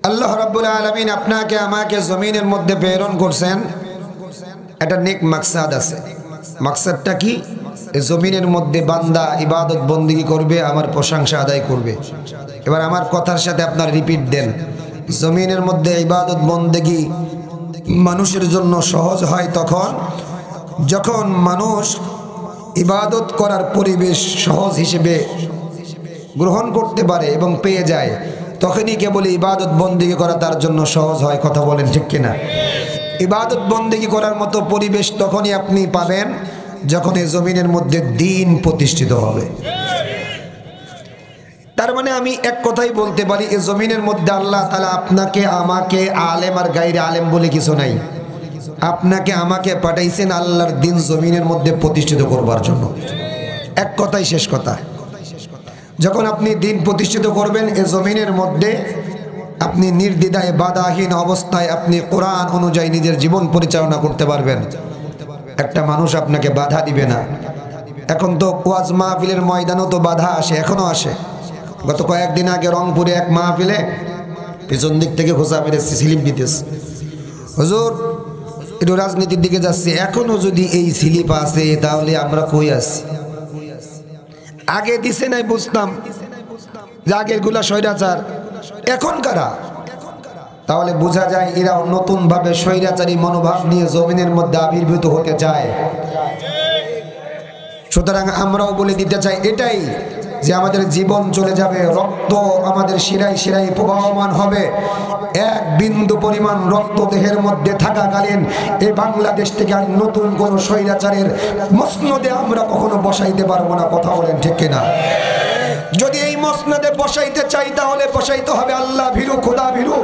আল্লাহ রাব্বুল আলামিন আপনাকে আমাকে জমিনের মধ্যে প্রেরণ করছেন, একটা নেক মাকসাদ আছে। মাকসাদটা কি? এই জমিনের মধ্যে বান্দা ইবাদত বন্দেগী করবে, আমার প্রশংসা আদায় করবে। এবার আমার কথার সাথে আপনার রিপিট দেন, জমিনের মধ্যে ইবাদত বন্দেগী মানুষের জন্য সহজ হয় তখন যখন মানুষ ইবাদত করার পরিবেশ সহজ হিসেবে গ্রহণ করতে পারে এবং পেয়ে যায়, তখনই কেবল ইবাদত বন্দেগী করা তার জন্য সহজ হয়। কথা বলেন ঠিক কিনা? ইবাদত বন্দেগী করার মতো পরিবেশ তখনই আপনি পাবেন যখন এই জমিনের মধ্যে দ্বীন প্রতিষ্ঠিত হবে। তার মানে আমি এক কথাই বলতে পারি, এই জমিনের মধ্যে আল্লাহ তাআলা আপনাকে আমাকে, আলেম আর গায়রে আলেম বলে কিছু নাই, আপনাকে আমাকে পাঠাইছেন আল্লাহর দ্বীন জমিনের মধ্যে প্রতিষ্ঠিত করবার জন্য। এক কথাই শেষ কথা। যখন আপনি দ্বীন প্রতিষ্ঠিত করবেন এই জমিনের মধ্যে, আপনি নির্দ্বিধায় বাধাহীন অবস্থায় আপনি কোরআন অনুযায়ী নিজের জীবন পরিচালনা করতে পারবেন। একটা মানুষ আপনাকে বাধা দিবে না। এখন তো ওয়াজ মাহফিলের ময়দানও তো বাধা আসে, এখনো আসে। গত কয়েকদিন আগে রংপুরে এক মাহফিলে পিছন দিক থেকে খোঁচা মেরে স্লিপ দিতেছে, হুজুর একটু রাজনীতির দিকে যাচ্ছে। এখনো যদি এই স্লিপ আছে তাহলে আমরা কই আছি? আগে দিছে নাই বুঝতাম যে আগের গুলা স্বৈরাচার, এখন কারা? তাহলে বোঝা যায় এরা নতুন ভাবে স্বৈরাচারী মনোভাব নিয়ে জমিনের মধ্যে আবির্ভূত হতে চায়। সুতরাং আমরাও বলে দিতে চাই এটাই, যে আমাদের জীবন চলে যাবে, রক্ত আমাদের শিরায় শিরায় প্রবাহমান হবে। এক বিন্দু পরিমাণ রক্ত দেহের মধ্যে থাকাকালীন এই বাংলাদেশ থেকে আর নতুন কোন স্বৈরাচারের মসনদে আমরা কখনো বসাইতে পারবো না। কথা বলেন ঠিক কিনা? যদি এই মসনদে বসাইতে চাই তাহলে বসাইতে হবে আল্লাহ ভীরু, খোদা ভীরু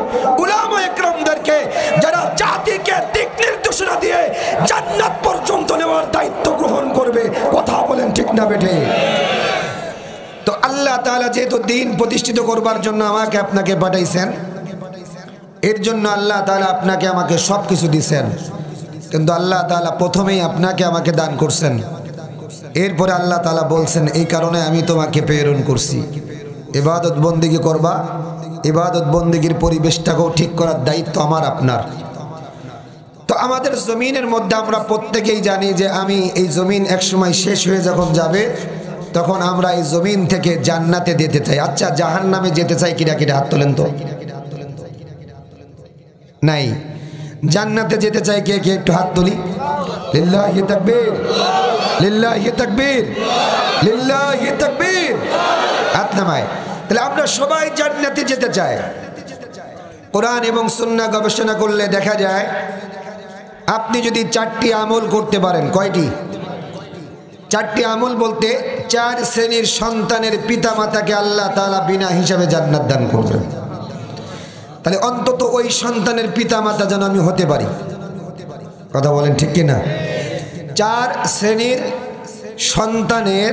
উলামা ইকরামদেরকে, যারা জাতিকে দিক নির্দেশনা দিয়ে জান্নাত পর্যন্ত নেওয়ার দায়িত্ব গ্রহণ করবে। কথা বলেন ঠিক না বেঠে? তো আল্লাহ তাআলা যেহেতু দ্বীন প্রতিষ্ঠিত করবার জন্য আমাকে আপনাকে পাঠাইছেন, এর জন্য আল্লাহ তাআলা আপনাকে আমাকে সব কিছু দিয়েছেন। কিন্তু আল্লাহ তাআলা প্রথমেই আপনাকে আমাকে দান করছেন, এরপরে আল্লাহ তাআলা বলছেন এই কারণে আমি তোমাকে প্রেরণ করছি, ইবাদত বন্দেগী করবা। ইবাদত বন্দেগীর পরিবেশটাকেও ঠিক করার দায়িত্ব আমার আপনার। তো আমাদের জমিনের মধ্যে আমরা প্রত্যেকেই জানি যে আমি এই জমিন একসময় শেষ হয়ে যখন যাবে তখন আমরা এই জমিন থেকে জান্নাতে যেতে চাই। আচ্ছা, জাহান্নামে যেতে চাই কিরা কিরা? হাত তোলেন তো। নাই। জান্নাতে যেতে চাই কে কে? একটু হাত তুলি। লিল্লাহি তাকবীর, লিল্লাহি তাকবীর, লিল্লাহি তাকবীর। হাত নামায়। তাহলে আমরা সবাই জান্নাতে যেতে চাই। কোরআন এবং সুন্নাহ গবেষণা করলে দেখা যায় আপনি যদি 4টি আমল করতে পারেন, কয়টি? 4টি আমল বলতে 4 শ্রেণীর সন্তানের পিতা মাতাকে আল্লাহ তাআলা বিনা হিসাবে জান্নাত দান করবেন। তাহলে অন্তত ওই সন্তানের পিতা মাতা যেন আমি হতে পারি। কথা বলেন ঠিক কিনা? 4 শ্রেণীর সন্তানের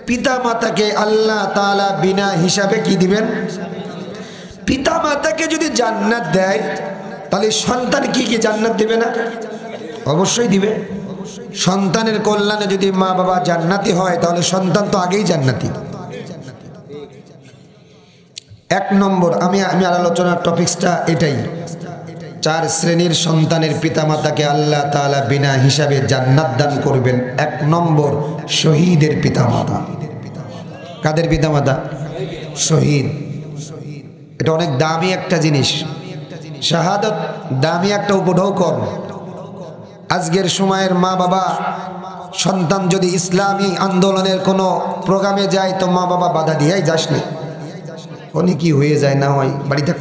পিতা মাতাকে আল্লাহ তাআলা বিনা হিসাবে কি দিবেন? পিতা মাতাকে যদি জান্নাত দেয় তাহলে সন্তান কি কি জান্নাত দিবে না? অবশ্যই দিবে। সন্তানের কল্যাণে যদি মা বাবা জান্নাতি হয় তাহলে সন্তান তো আগেই জান্নাতি। 1 নম্বর আমি আলোচনার টপিকসটা এটাই, 4 শ্রেণীর সন্তানের পিতামাতাকে আল্লাহ তাআলা বিনা হিসাবে জান্নাত দান করবেন। 1 নম্বর শহীদের পিতামাতা। কাদের পিতামাতা? শহীদ। এটা অনেক দামি একটা জিনিস। শাহাদাত দামি একটা উপঢৌকন। আজকের সময়ের মা বাবা, সন্তান যদি ইসলামী আন্দোলনের কোনো প্রোগ্রামে যায় তো মা বাবা বাধা দিয়ে যাস না, উনি কি হয়ে যায় না হয় বাড়ি থাক।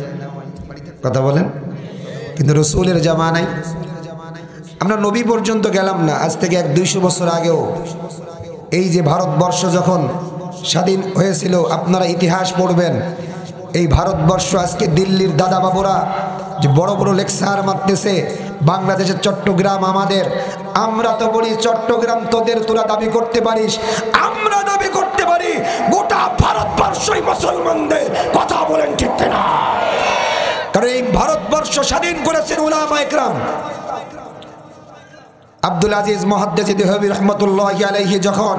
কথা বলেন। কিন্তু রসুলের জামানায় আমরা নবী পর্যন্ত গেলাম না, আজ থেকে 100-200 বছর আগেও এই যে ভারতবর্ষ যখন স্বাধীন হয়েছিল, আপনারা ইতিহাস পড়বেন, এই ভারতবর্ষ আজকে দিল্লির দাদা বাবুরা যে বড় বড় লেকচার মারতেছে বাংলাদেশের চট্টগ্রাম আমাদের, আমরা তো বলি চট্টগ্রাম তোদের, তোরা দাবি করতে পারিস, আমরা দাবি করতে পারি গোটা ভারতবর্ষই মুসলমানদের। কথা বলেন ঠিক না? কারণ এই ভারতবর্ষ স্বাধীন করেছেন উলামা ইকরাম। আব্দুল আজিজ মুহাদ্দিস দেহলভী রাহমাতুল্লাহি আলাইহি যখন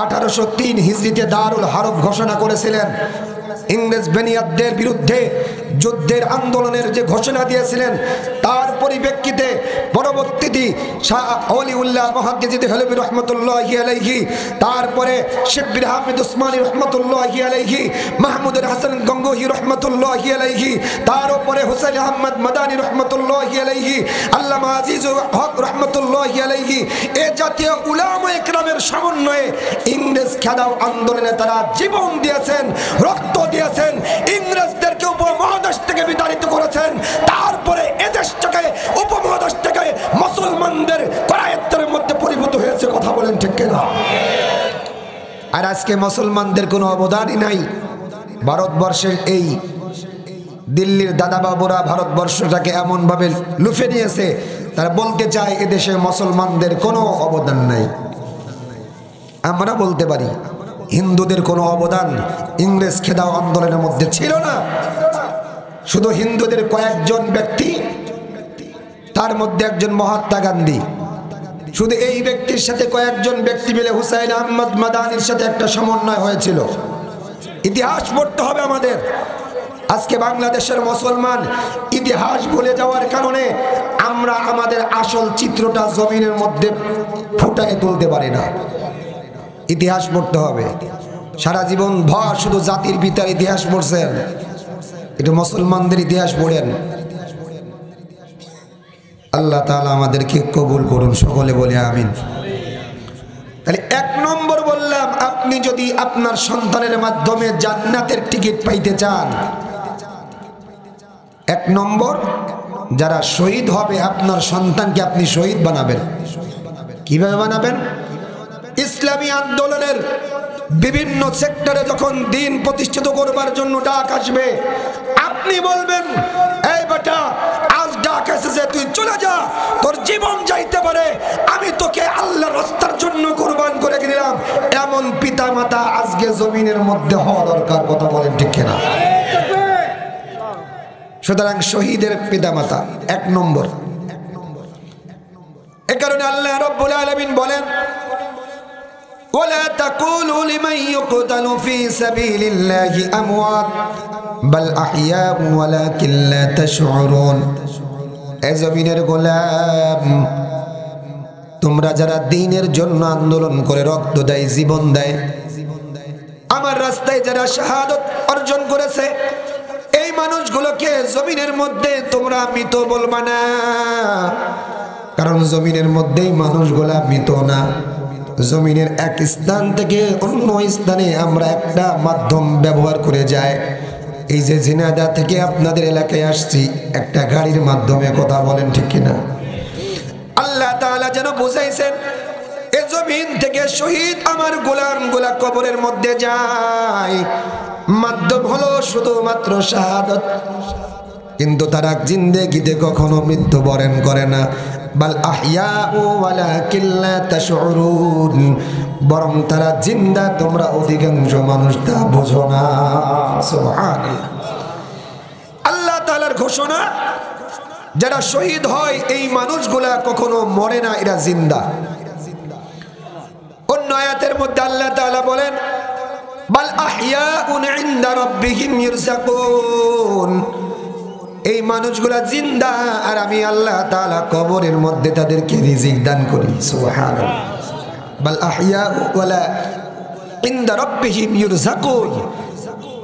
1803 হিজরিতে দারুল হারব ঘোষণা করেছিলেন, ইংরেজ বেনিয়াদদের বিরুদ্ধে যুদ্ধের আন্দোলনের যে ঘোষণা দিয়েছিলেন, তার পরিপ্রেক্ষিতে পরবর্তীতে শাহ ওলিউল্লাহ মুহাদ্দিস দেহলভী রহমতুল্লাহি আলাইহি, তারপরে শিববির হামিদ উসমানী রহমতুল্লাহি আলাইহি, মাহমুদুর হাসান গঙ্গোহী রহমতুল্লাহি আলাইহি, তার উপরে হুসাইন আহমদ মাদানী রহমতুল্লাহি আলাইহি, আল্লামা আজিজুল হক রহমতুল্লাহি আলাইহি, এ জাতীয় উলামা ইকরামের সমন্বয়ে ইংরেজ খেদাও আন্দোলনে তারা জীবন দিয়েছেন, রক্ত দিয়েছেন, ইংরেজদেরকে উপমহাদেশ থেকে বিতাড়িত করেছেন। তারপরে এদেশ থেকে উপমহাদেশ থেকে মুসলমানদের করায়ত্তের মধ্যে পরিণত হয়েছে। কথা বলেন ঠিক কিনা? আর আজকে মুসলমানদের কোনো অবদানই নাই। ভারতবর্ষের এই দিল্লির দাদাবাবুরা ভারতবর্ষটাকে এমনভাবে লুফে নিয়েছে, তারা বলতে চায় এদেশে মুসলমানদের কোনো অবদান নাই। আমরা বলতে পারি হিন্দুদের কোনো অবদান ইংরেজ খেদাও আন্দোলনের মধ্যে ছিল না। শুধু হিন্দুদের কয়েকজন ব্যক্তি, তার মধ্যে একজন মহাত্মা গান্ধী, শুধু এই ব্যক্তির সাথে কয়েকজন ব্যক্তি মিলে হুসাইন আহমদ মাদানির সাথে একটা সমন্বয় হয়েছিল। ইতিহাস পড়তে হবে আমাদের। আজকে বাংলাদেশের মুসলমান ইতিহাস ভুলে যাওয়ার কারণে আমরা আমাদের আসল চিত্রটা জমিনের মধ্যে ফুটিয়ে তুলতে পারি না। ইতিহাস পড়তে হবে। সারা জীবন ভর শুধু জাতির পিতার ইতিহাস পড়ছেন, একটু মুসলমানদের ইতিহাস পড়েন। আল্লাহ তাআলা আমাদেরকে কবুল করুন, সকলে বলে আমিন। তাহলে এক নম্বর বললাম, আপনি যদি আপনার সন্তানের মাধ্যমে জান্নাতের টিকিট পাইতে চান, এক নম্বর যারা শহীদ হবে আপনার সন্তানকে আপনি শহীদ বানাবেন। কিভাবে বানাবেন? ইসলামী আন্দোলনের বিভিন্ন সেক্টরে যখন দিন প্রতিষ্ঠিত করবার জন্য ডাক আসবে, আপনি বলবেন, এই বেটা আজ ডাক এসেছে, তুই চলে যা, তোর জীবন যাইতে পারে, আমি তোকে আল্লাহর রাস্তার জন্য কুরবান করে দিলাম। এমন পিতা মাতা আজকে জমিনের মধ্যে হওয়া দরকার। কথা বলেন ঠিক কিনা? সুতরাং শহীদের পিতা মাতা এক নম্বর। এ কারণে আল্লাহ রাব্বুল আলামিন বলেন, ولا تقولوا لمن يقتل في سبيل الله أموات بل أحياء ولكن لا تشعرون। এ জমিনের গোলাম, তোমরা যারা দ্বীনের জন্য আন্দোলন করে রক্ত দেয়, জীবন দেয়, আমার রাস্তায় যারা শাহাদত অর্জন করেছে, এই মানুষগুলোকে জমিনের মধ্যে তোমরা মৃত বলবা না। কারণ জমিনের মধ্যেই মানুষগুলা মৃত না। জমিনের এক স্থান থেকে অন্য স্থানে আমরা একটা মাধ্যম ব্যবহার করে যাই। এই যে ঝিনাইদহ থেকে আপনাদের এলাকায় আসছি একটা গাড়ির মাধ্যমে। কথা বলেন ঠিক কিনা? আল্লাহ তাআলা যেন বুঝাইছেন, এ জমিন থেকে শহীদ আমার গোলামগুলা কবরের মধ্যে যায়, মাধ্যম হলো শুধুমাত্র শাহাদত। কিন্তু তারা জিন্দেগিতে কখনো মৃত্যুবরণ করে না। বাল আহইয়াউ ওয়ালাকিন লা তাশউরুন, বরং তারা জিন্দা, তোমরা অধিকাংশ মানুষ তা বোঝো না। সুবহানাল্লাহ। আল্লাহ তাআলার ঘোষণা, যারা শহীদ হয় এই মানুষগুলা কখনো মরে না, এরা জিন্দা। অন্য আয়াতের মধ্যে আল্লাহ তাআলা বলেন, বাল আহইয়াউন ইনদা রাব্বিহিম ইরযাকুন, এই মানুষগুলা জিন্দা আর আমি আল্লাহ তাআলা কবরের মধ্যে তাদেরকে রিজিক দান করি। সুবহানাল্লাহ। বাল আহইয়াউ ওয়ালা ইনদা রাব্বিহিম ইরযাকুন,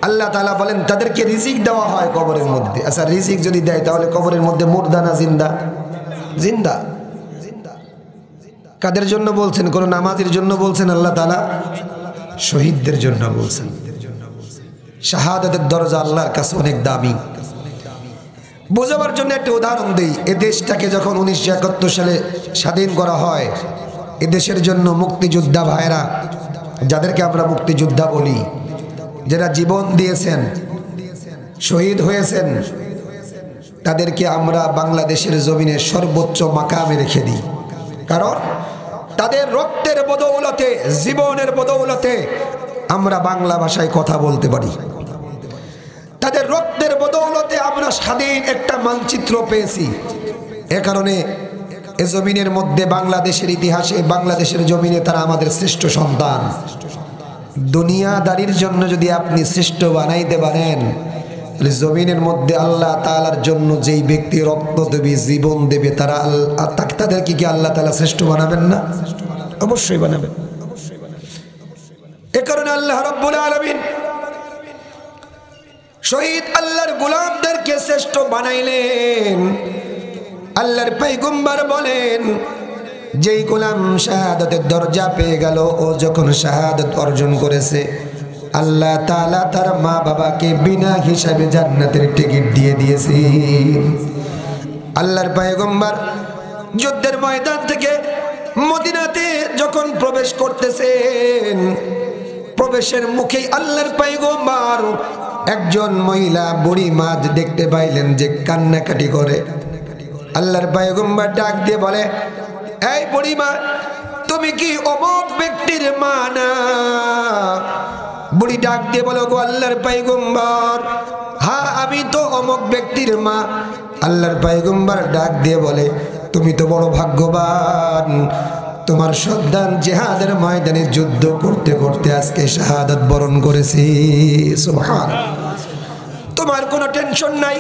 আল্লাহ তাআলা বলেন তাদেরকে রিজিক দেওয়া হয় কবরের মধ্যে। আচ্ছা, রিজিক যদি দেয় তাহলে কবরের মধ্যে মুর্দা না জিন্দা? জিন্দা। কাদের জন্য বলছেন? কোন নামাজের জন্য বলছেন আল্লাহ তাআলা? শহীদদের জন্য বলছেন। শাহাদাতের দরজা আল্লাহর কাছে অনেক দামি। বোঝাবার জন্য একটা উদাহরণ দেই। এ দেশটাকে যখন 1971 সালে স্বাধীন করা হয়, এ দেশের জন্য মুক্তিযোদ্ধা ভাইরা, যাদেরকে আমরা মুক্তিযোদ্ধা বলি, যারা জীবন দিয়েছেন, শহীদ হয়েছেন, তাদেরকে আমরা বাংলাদেশের জমিনে সর্বোচ্চ মাকামে রেখে দিই। কারণ তাদের রক্তের বদৌলতে, জীবনের বদৌলতে আমরা বাংলা ভাষায় কথা বলতে পারি। তাদের রক্তের বদৌলতে আমরা স্বাধীন একটা মানচিত্র পেয়েছি। এ কারণে এ জমিনের মধ্যে বাংলাদেশের ইতিহাসে, বাংলাদেশের জমিনে তারা আমাদের শ্রেষ্ঠ সন্তান। দুনিয়াদারির জন্য যদি আপনি শ্রেষ্ঠ বানাইতে পারেন, তাহলে জমিনের মধ্যে আল্লাহ তাআলার জন্য যেই ব্যক্তি রক্ত দেবে, জীবন দেবে, তাদেরকে কি আল্লাহ তাআলা শ্রেষ্ঠ বানাবেন না? অবশ্যই বানাবেন। এ কারণে আল্লাহ রাব্বুল আলামিন শহীদ আল্লাহর গোলামদেরকে শ্রেষ্ঠ বানাইলেন। আল্লাহর পয়গম্বর বলেন, যেই গোলাম শাহাদাতের দরজা পেয়ে গেল, ও যখন শাহাদাত অর্জন করেছে, আল্লাহ তাআলা তার মা বাবাকে বিনা হিসাবে জান্নাতের টিকিট দিয়ে দিয়েছে। আল্লাহর পয়গম্বর যুদ্ধের ময়দান থেকে মদিনাতে যখন প্রবেশ করতেছেন, প্রবেশের মুখেই আল্লাহর পয়গম্বর একজন মহিলা বুড়ি মা দেখতে পাইলেন যে কান্নাকাটি করে। আল্লাহর পয়গম্বর ডাক দিয়ে বলে, এই বুড়ি মা, তুমি কি অমুক ব্যক্তির মা না? বুড়ি ডাক দিয়ে বলো, গো আল্লাহর পয়গম্বর, হ্যাঁ আমি তো অমুক ব্যক্তির মা। আল্লাহর পয়গম্বর ডাক দিয়ে বলে, তুমি তো বড় ভাগ্যবান, তোমার সন্তান জিহাদের ময়দানে যুদ্ধ করতে করতে আজকে শাহাদাত বরণ করেছে। সুবহানাল্লাহ। তোমার কোনো টেনশন নাই,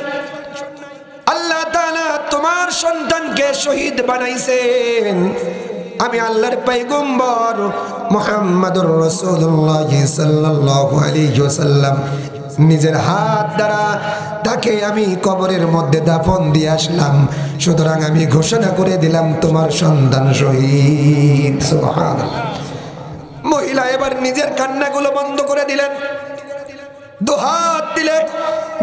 আল্লাহ তাআলা তোমার সন্তানকে শহীদ বানাইছেন। আমি আল্লাহর পয়গম্বর মুহাম্মদুর রাসূলুল্লাহ সাল্লাল্লাহু আলাইহি ওয়াসাল্লাম নিজের হাত দ্বারা তাকে আমি কবরের মধ্যে দাফন দিয়ে আসলাম। সুতরাং আমি ঘোষণা করে দিলাম, তোমার সন্তান শহীদ। সুবহানাল্লাহ। মহিলা এবার নিজের কান্নাগুলো বন্ধ করে দিলেন, দুহাত দিলে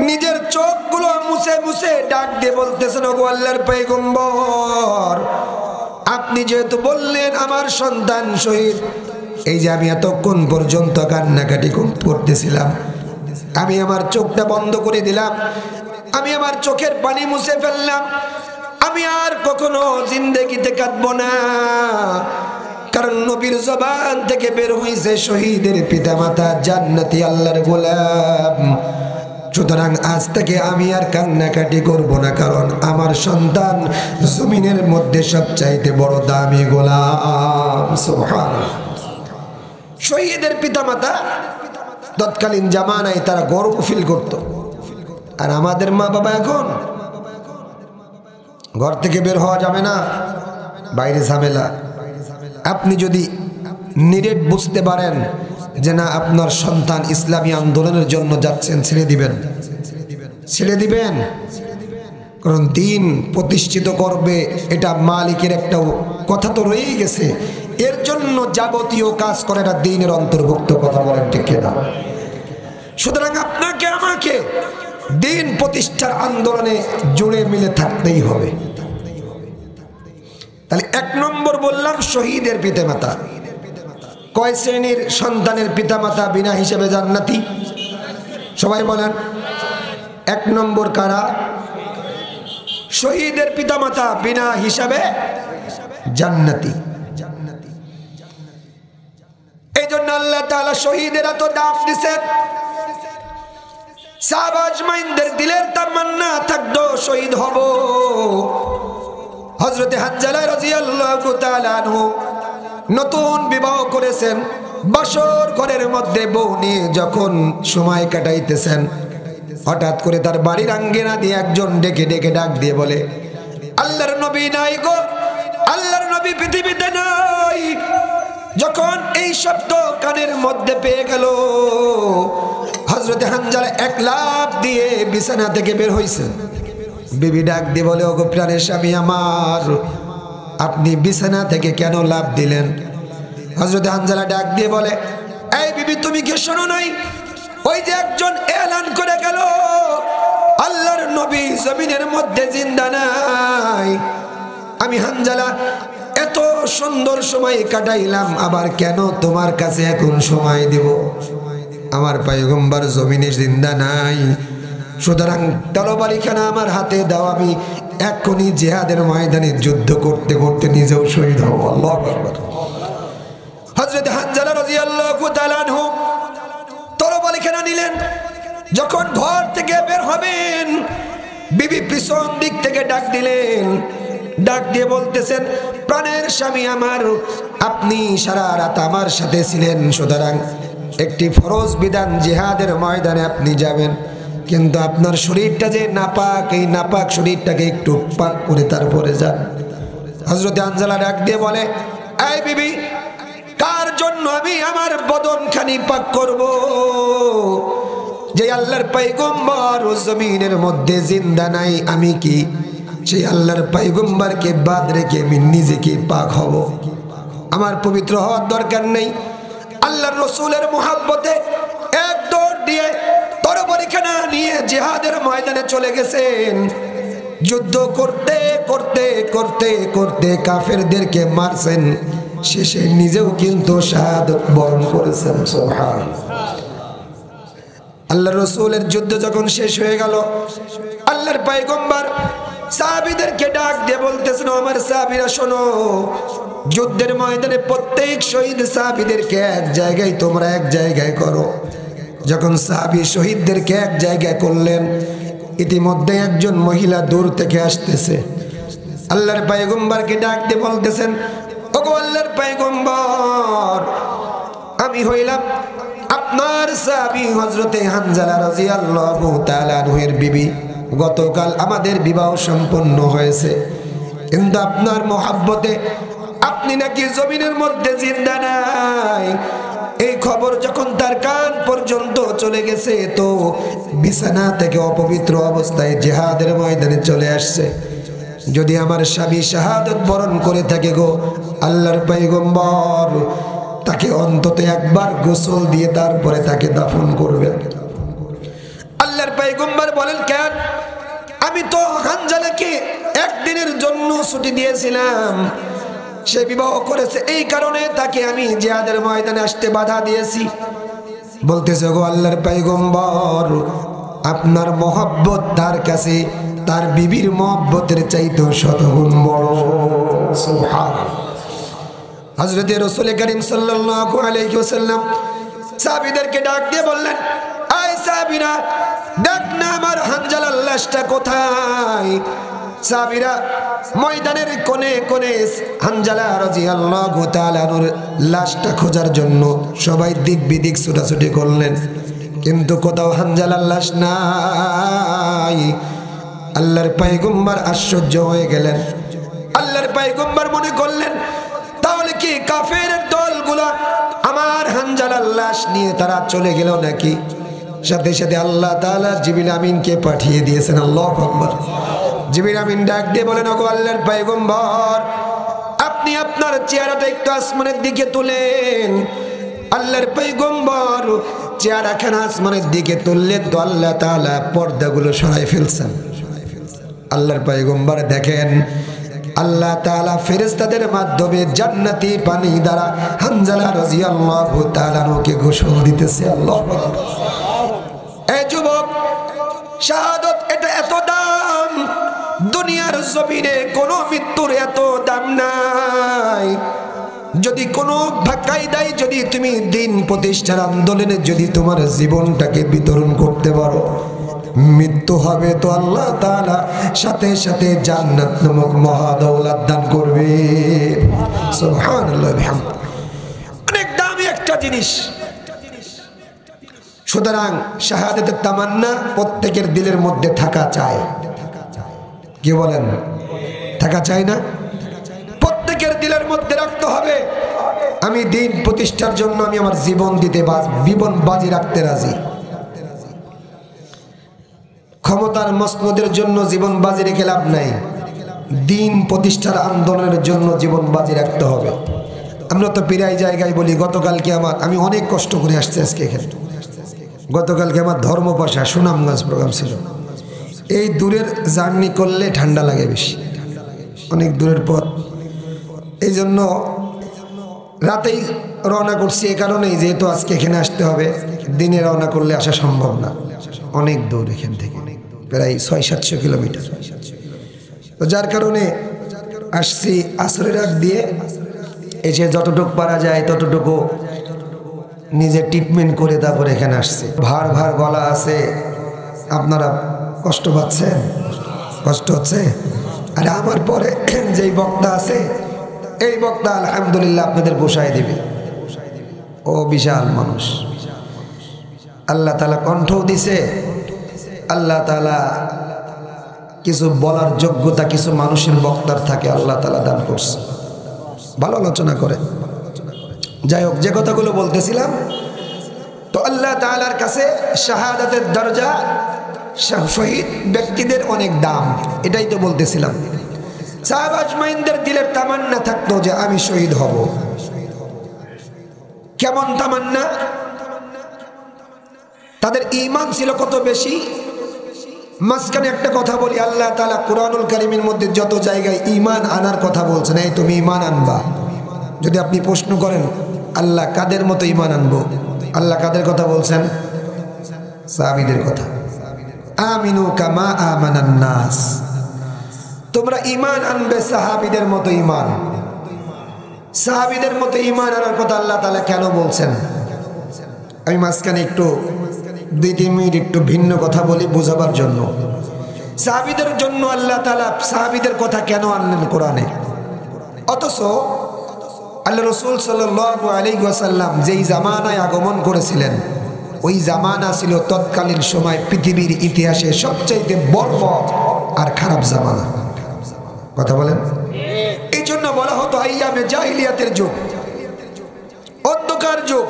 নিজের চোখগুলো মুছে মুছে ডাক দিয়ে বলতেছেন, ওগো আল্লাহর পয়গম্বর, আপনি যেহেতু বললেন আমার সন্তান শহীদ, এই যে আমি এতক্ষণ পর্যন্ত কান্নাকাটি করতেছিলাম, আমি আমার চোখটা বন্ধ করে দিলাম, আমি আমার চোখের পানি মুছে ফেললাম, আমি আর কখনো জিন্দেগিতে কাঁদবো না। কারণ নবীর জবান থেকে বের হয়েছে শহীদের পিতামাতা জান্নাতি আল্লাহর গোলাম। সুতরাং আজ থেকে আমি আর কান্নাকাটি করব না, কারণ আমার সন্তান জমিনের মধ্যে সবচাইতে বড় দামি গোলাম। সুবহানাল্লাহ। শহীদের পিতামাতা তৎকালীন জামানায় তারা গর্ব ফিল করত। আর আমাদের মা বাবা এখন ঘর থেকে বের হওয়া যাবে না, বাইরে ঝামেলা। আপনি যদি নিরেট বুঝতে পারেন যে না, আপনার সন্তান ইসলামী আন্দোলনের জন্য যাচ্ছেন, ছেড়ে দিবেন, ছেড়ে দিবেন। কারণ দিন প্রতিষ্ঠিত করবে, এটা মালিকের একটা কথা তো রয়েই গেছে। এর জন্য যাবতীয় কাজ করে, এটা দিনের অন্তর্ভুক্ত। কথা বলেন ঠিক কিনা? সুতরাং আপনাকে আমাকে দিন প্রতিষ্ঠার আন্দোলনে জুড়ে মিলে থাকতেই হবে। তাহলে এক নম্বর বললাম শহীদের পিতামাতা। কয় শ্রেণীর সন্তানের পিতামাতা বিনা হিসেবে জান্নাতি? সবাই বলেন। এক নম্বর কারা? শহীদের পিতামাতা বিনা হিসাবে জান্নাতি। এই জন্য আল্লাহ তাআলা শহীদেরা তো দাম দিছেন। সাহাবা আজমাইনদের দিলের তামান্না থাকতো শহীদ হব। হযরতে হানজালা রাদিয়াল্লাহু তাআলা আনহু নতুন বিবাহ করেছেন, বাসর ঘরের মধ্যে বউ নিয়ে যখন সময় কাটাইতেছেন, হঠাৎ করে তার বাড়ির আঙ্গিনা দিয়ে একজন ডেকে ডেকে ডাক দিয়ে বলে, আল্লাহর নবী নাই গো, আল্লাহর নবী পৃথিবীতে নাই। যখন এই শব্দ কানের মধ্যে পেয়ে গেল, হযরতে হানজালা এক লাফ দিয়ে বিছানা থেকে বের হইছেন। বিবি ডাক দিয়ে বলে, ওগো প্রাণের স্বামী আমার, আপনি বিছানা থেকে কেন লাফ দিলেন? হযরতে হানজালা ডাক দিয়ে বলে, এই বিবি, তুমি কি শোনো নাই? ওই যে একজন এলান করে গেল আল্লাহর নবী জমিনের মধ্যে জিন্দা নাই। আমি হানজালা এত সুন্দর সময় কাটাইলাম, আবার কেন তোমার কাছে এখন সময় দেব? আমার পয়গম্বর জমিনে জিন্দা নাই। সুতরাং তরবারিখানা আমার হাতে দাও, আমি এক্ষুনি জিহাদের ময়দানে যুদ্ধ করতে করতে নিজেও শহীদ হব। আল্লাহু আকবার। হযরত হানজালা রাদিয়াল্লাহু তাআলা আনহু তরবারিখানা নিলেন। যখন ঘর থেকে বের হবেন, বিবি পিছন দিক থেকে ডাক দিলেন, ডাক দিয়ে বলতেছেন, প্রাণের স্বামী আমার, আপনি সারা রাত আমার সাথে ছিলেন, সুতরাং একটি ফরজ বিধান জিহাদের ময়দানে আপনি যাবেন, কিন্তু আপনার শরীরটা যে নাপাক, এই নাপাক শরীরটাকে একটু পাক করে তারপরে যান। হযরত হানজালা ডাক দিয়ে বলে, এই বিবি, কার জন্য আমি আমার বদনখানি পাক করব? যে আল্লাহর পয়গম্বর ও জমিনের মধ্যে জিন্দা নাই, আমি কি সেই আল্লাহর পয়গম্বরকে বাদ রেখে আমি নিজেকে পাক হব? আমার পবিত্র হওয়ার দরকার নেই। আল্লাহর রাসূলের মুহাব্বতে এক দৌড় দিয়ে তরবারিখানা নিয়ে জিহাদের ময়দানে চলে গেছেন। যুদ্ধ করতে করতে করতে করতে কাফেরদেরকে মারছেন, শেষে নিজেও কিন্তু শাহাদাত বরণ করেছেন। সুবহানাল্লাহ। আল্লাহর রাসূলের যুদ্ধ যখন শেষ হয়ে গেল, আল্লাহর পয়গম্বর সাহাবীদেরকে ডাক দিয়ে বলতেছেন, আমার সাহাবীরা শোনো, যুদ্ধের ময়দানে প্রত্যেক শহীদ সাহাবীদেরকে এক জায়গায় তোমরা এক জায়গায় করো। যখন সাহাবী শহীদদেরকে এক জায়গায় করলেন, ইতিমধ্যে একজন মহিলা দূর থেকে আসতেছে। আল্লাহর পয়গম্বরকে ডাক দিয়ে বলতেছেন, ওগো আল্লাহর পয়গম্বর, আমি হইলাম আপনার সাহাবী হযরতে হানজালা রাদিয়াল্লাহু তাআলা আনহুর বিবি। গতকাল আমাদের বিবাহ সম্পন্ন হয়েছে, কিন্তু আপনার মহব্বতে আপনি নাকি জমিনের মধ্যে জিন্দা নাই, এই খবর যখন তার কান পর্যন্ত চলে গেছে, তো বিছানা থেকে অপবিত্র অবস্থায় জিহাদের ময়দানে চলে আসছে। যদি আমার স্বামী শাহাদাত বরণ করে থাকে গো আল্লাহর পয়গম্বর, তাকে অন্তত একবার গোসল দিয়ে তারপরে তাকে দাফন করবেন। আল্লাহর পয়গম্বর বলেন, কেন? আমি তো হানজালাকে একদিনের জন্য ছুটি দিয়েছিলাম, সে বিবাহ করেছে, এই কারণে তাকে আমি জিহাদের ময়দানে আসতে বাধা দিয়েছি। বলতেছে, গো আল্লাহর পয়গম্বর, আপনার মহব্বত তার কাছে তার বিবির মহব্বতের চাইতে শতগুণ বড়। সুবহানাল্লাহ। হযরত রাসূল করিম সাল্লাল্লাহু আলাইহি ওয়াসাল্লাম সাহাবীদেরকে ডাক দিয়ে বললেন, এই সাহাবীরা, দেখ না আমার হানজালার লাশটা কোথায়? সাহাবীরা ময়দানের কোণে কোণে হানজালা রাদিয়াল্লাহু তাআলা আনহুর লাশটা খোঁজার জন্য সবাই দিক বিদিক ছোটাছুটি করলেন, কিন্তু কোথাও হানজালার লাশ নাই। আল্লাহর পয়গম্বর আশ্চর্য হয়ে গেলেন। আল্লাহর পয়গম্বর মনে করলেন, তাহলে কি কাফের দলগুলো আমার হানজালার লাশ নিয়ে তারা চলে গেল নাকি? সাথে সাথে আল্লাহ তাআলা জিবরিল আমিনকে পাঠিয়ে দিয়েছেন। আল্লাহু আকবার। জিবরিল আমিন ডাক দিয়ে বলেন, ওগো আল্লাহর পয়গম্বর, আপনি আপনার চেহারাটা একটু আসমানের দিকে তুলেন। আল্লাহর পয়গম্বর চেহারাখানা আসমানের দিকে তুললেন, তো আল্লাহ তাআলা পর্দাগুলো সরাই ফেলছেন। আল্লাহর পয়গম্বর দেখেন, আল্লাহ তাআলা ফেরেশতাদের মাধ্যমে জান্নাতি পানি দ্বারা হানজালা রাদিয়াল্লাহু তাআলা আনহুকে গোসল দিতেছে। আল্লাহু আকবার। এই যুবক, শাহাদাত এটা এত দাম, দুনিয়ার জমিনে কোনো মৃত্যুর এত দাম নাই। যদি কোনো কায়দায় যদি তুমি দিন প্রতিষ্ঠার আন্দোলনে যদি তোমার জীবনটাকে বিতরণ করতে পারো, মৃত্যু হবে তো আল্লাহ তাআলা সাথে সাথে জান্নাত নামক মহা দৌলত দান করবে। সুবহানাল্লাহ বিহামদিহি। অনেক দামি একটা জিনিস। সুতরাং শাহাদাতের তামান্না প্রত্যেকের দিলের মধ্যে থাকা চাই। কি বলেন? থাকা চাই না? প্রত্যেকের দিলের মধ্যে রাখতে হবে, আমি দিন প্রতিষ্ঠার জন্য আমি আমার জীবন দিতে জীবন বাজি রাখতে রাজি। ক্ষমতার মসনদের জন্য জীবন বাজি রেখে লাভ নাই, দিন প্রতিষ্ঠার আন্দোলনের জন্য জীবন বাজি রাখতে হবে। আমরা তো প্রায় জায়গায় বলি, গতকালকে আমি অনেক কষ্ট করে আসছি আজকে এখানে। গতকালকে আমার ধর্মপাশা সুনামগঞ্জ প্রোগ্রাম ছিল। এই দূরের জার্নি করলে ঠান্ডা লাগে বেশি, অনেক দূরের পথ। এই জন্য রাতেই রওনা করছি, এ কারণেই যেহেতু আজকে এখানে আসতে হবে, দিনে রওনা করলে আসা সম্ভব না, অনেক দূর এখান থেকে, প্রায় 600-700 কিলোমিটার। তো যার কারণে আসছি আসরের আগ দিয়ে, এসে যতটুকু পারা যায় ততটুকু নিজে ট্রিটমেন্ট করে তারপর এখানে আসছি। ভার ভার গলা আছে, আপনারা কষ্ট পাচ্ছেন? কষ্ট হচ্ছে? আর আমার পরে যেই বক্তা আছে, এই বক্তা আলহামদুলিল্লাহ আপনাদের বসায় দিবে। ও বিশাল মানুষ, আল্লাহ তাআলা কণ্ঠও দিছে, আল্লাহ তাআলা কিছু বলার যোগ্যতা কিছু মানুষের বক্তার থাকে আল্লাহ তাআলা দান করছে, ভালো আলোচনা করে। যাই হোক, যে কথাগুলো বলতেছিলাম, তো আল্লাহ তাআলার কাছে শাহাদাতের দরজা, শহীদ ব্যক্তিদের অনেক দাম, এটাই তো বলতেছিলাম। সাহাবা আজমাইনদের দিলের তামান্না থাকতো যে আমি শহীদ হব। কেমন তামান্না? তাদের ঈমান ছিল কত বেশি। মাঝখানে একটা কথা বলি, আল্লাহ তাআলা কুরআনুল কারীমের মধ্যে যত জায়গায় ঈমান আনার কথা বলছেন, এই তুমি ঈমান আনবা। যদি আপনি প্রশ্ন করেন আল্লাহ কাদের মতো ঈমান আনবো, আল্লাহ কাদের কথা বলছেন? সাহাবীদের কথা। আমিনু কামা আমানান নাস, তোমরা ঈমান আনবে সাহাবীদের মতো ঈমান। সাহাবীদের মতো ঈমান আনার কথা আল্লাহ তাআলা কেন বলছেন? আমি মাঝখানে একটু 2-3 মিনিট একটু ভিন্ন কথা বলি বোঝাবার জন্য। সাহাবীদের জন্য আল্লাহ তাআলা সাহাবীদের কথা কেন আনলেন কোরআনে? অথচ আল্লাহ রাসূল সাল্লাল্লাহু আলাইহি ওয়াসাল্লাম যেই জামানায় আগমন করেছিলেন, ওই জামানা ছিল তৎকালীন সময় পৃথিবীর ইতিহাসে সবচাইতে বর্বর আর খারাপ জামানা। কথা বলেন? এই জন্য বলা হতো আইয়ামে জাহিলিয়াতের যুগ, অন্ধকার যুগ।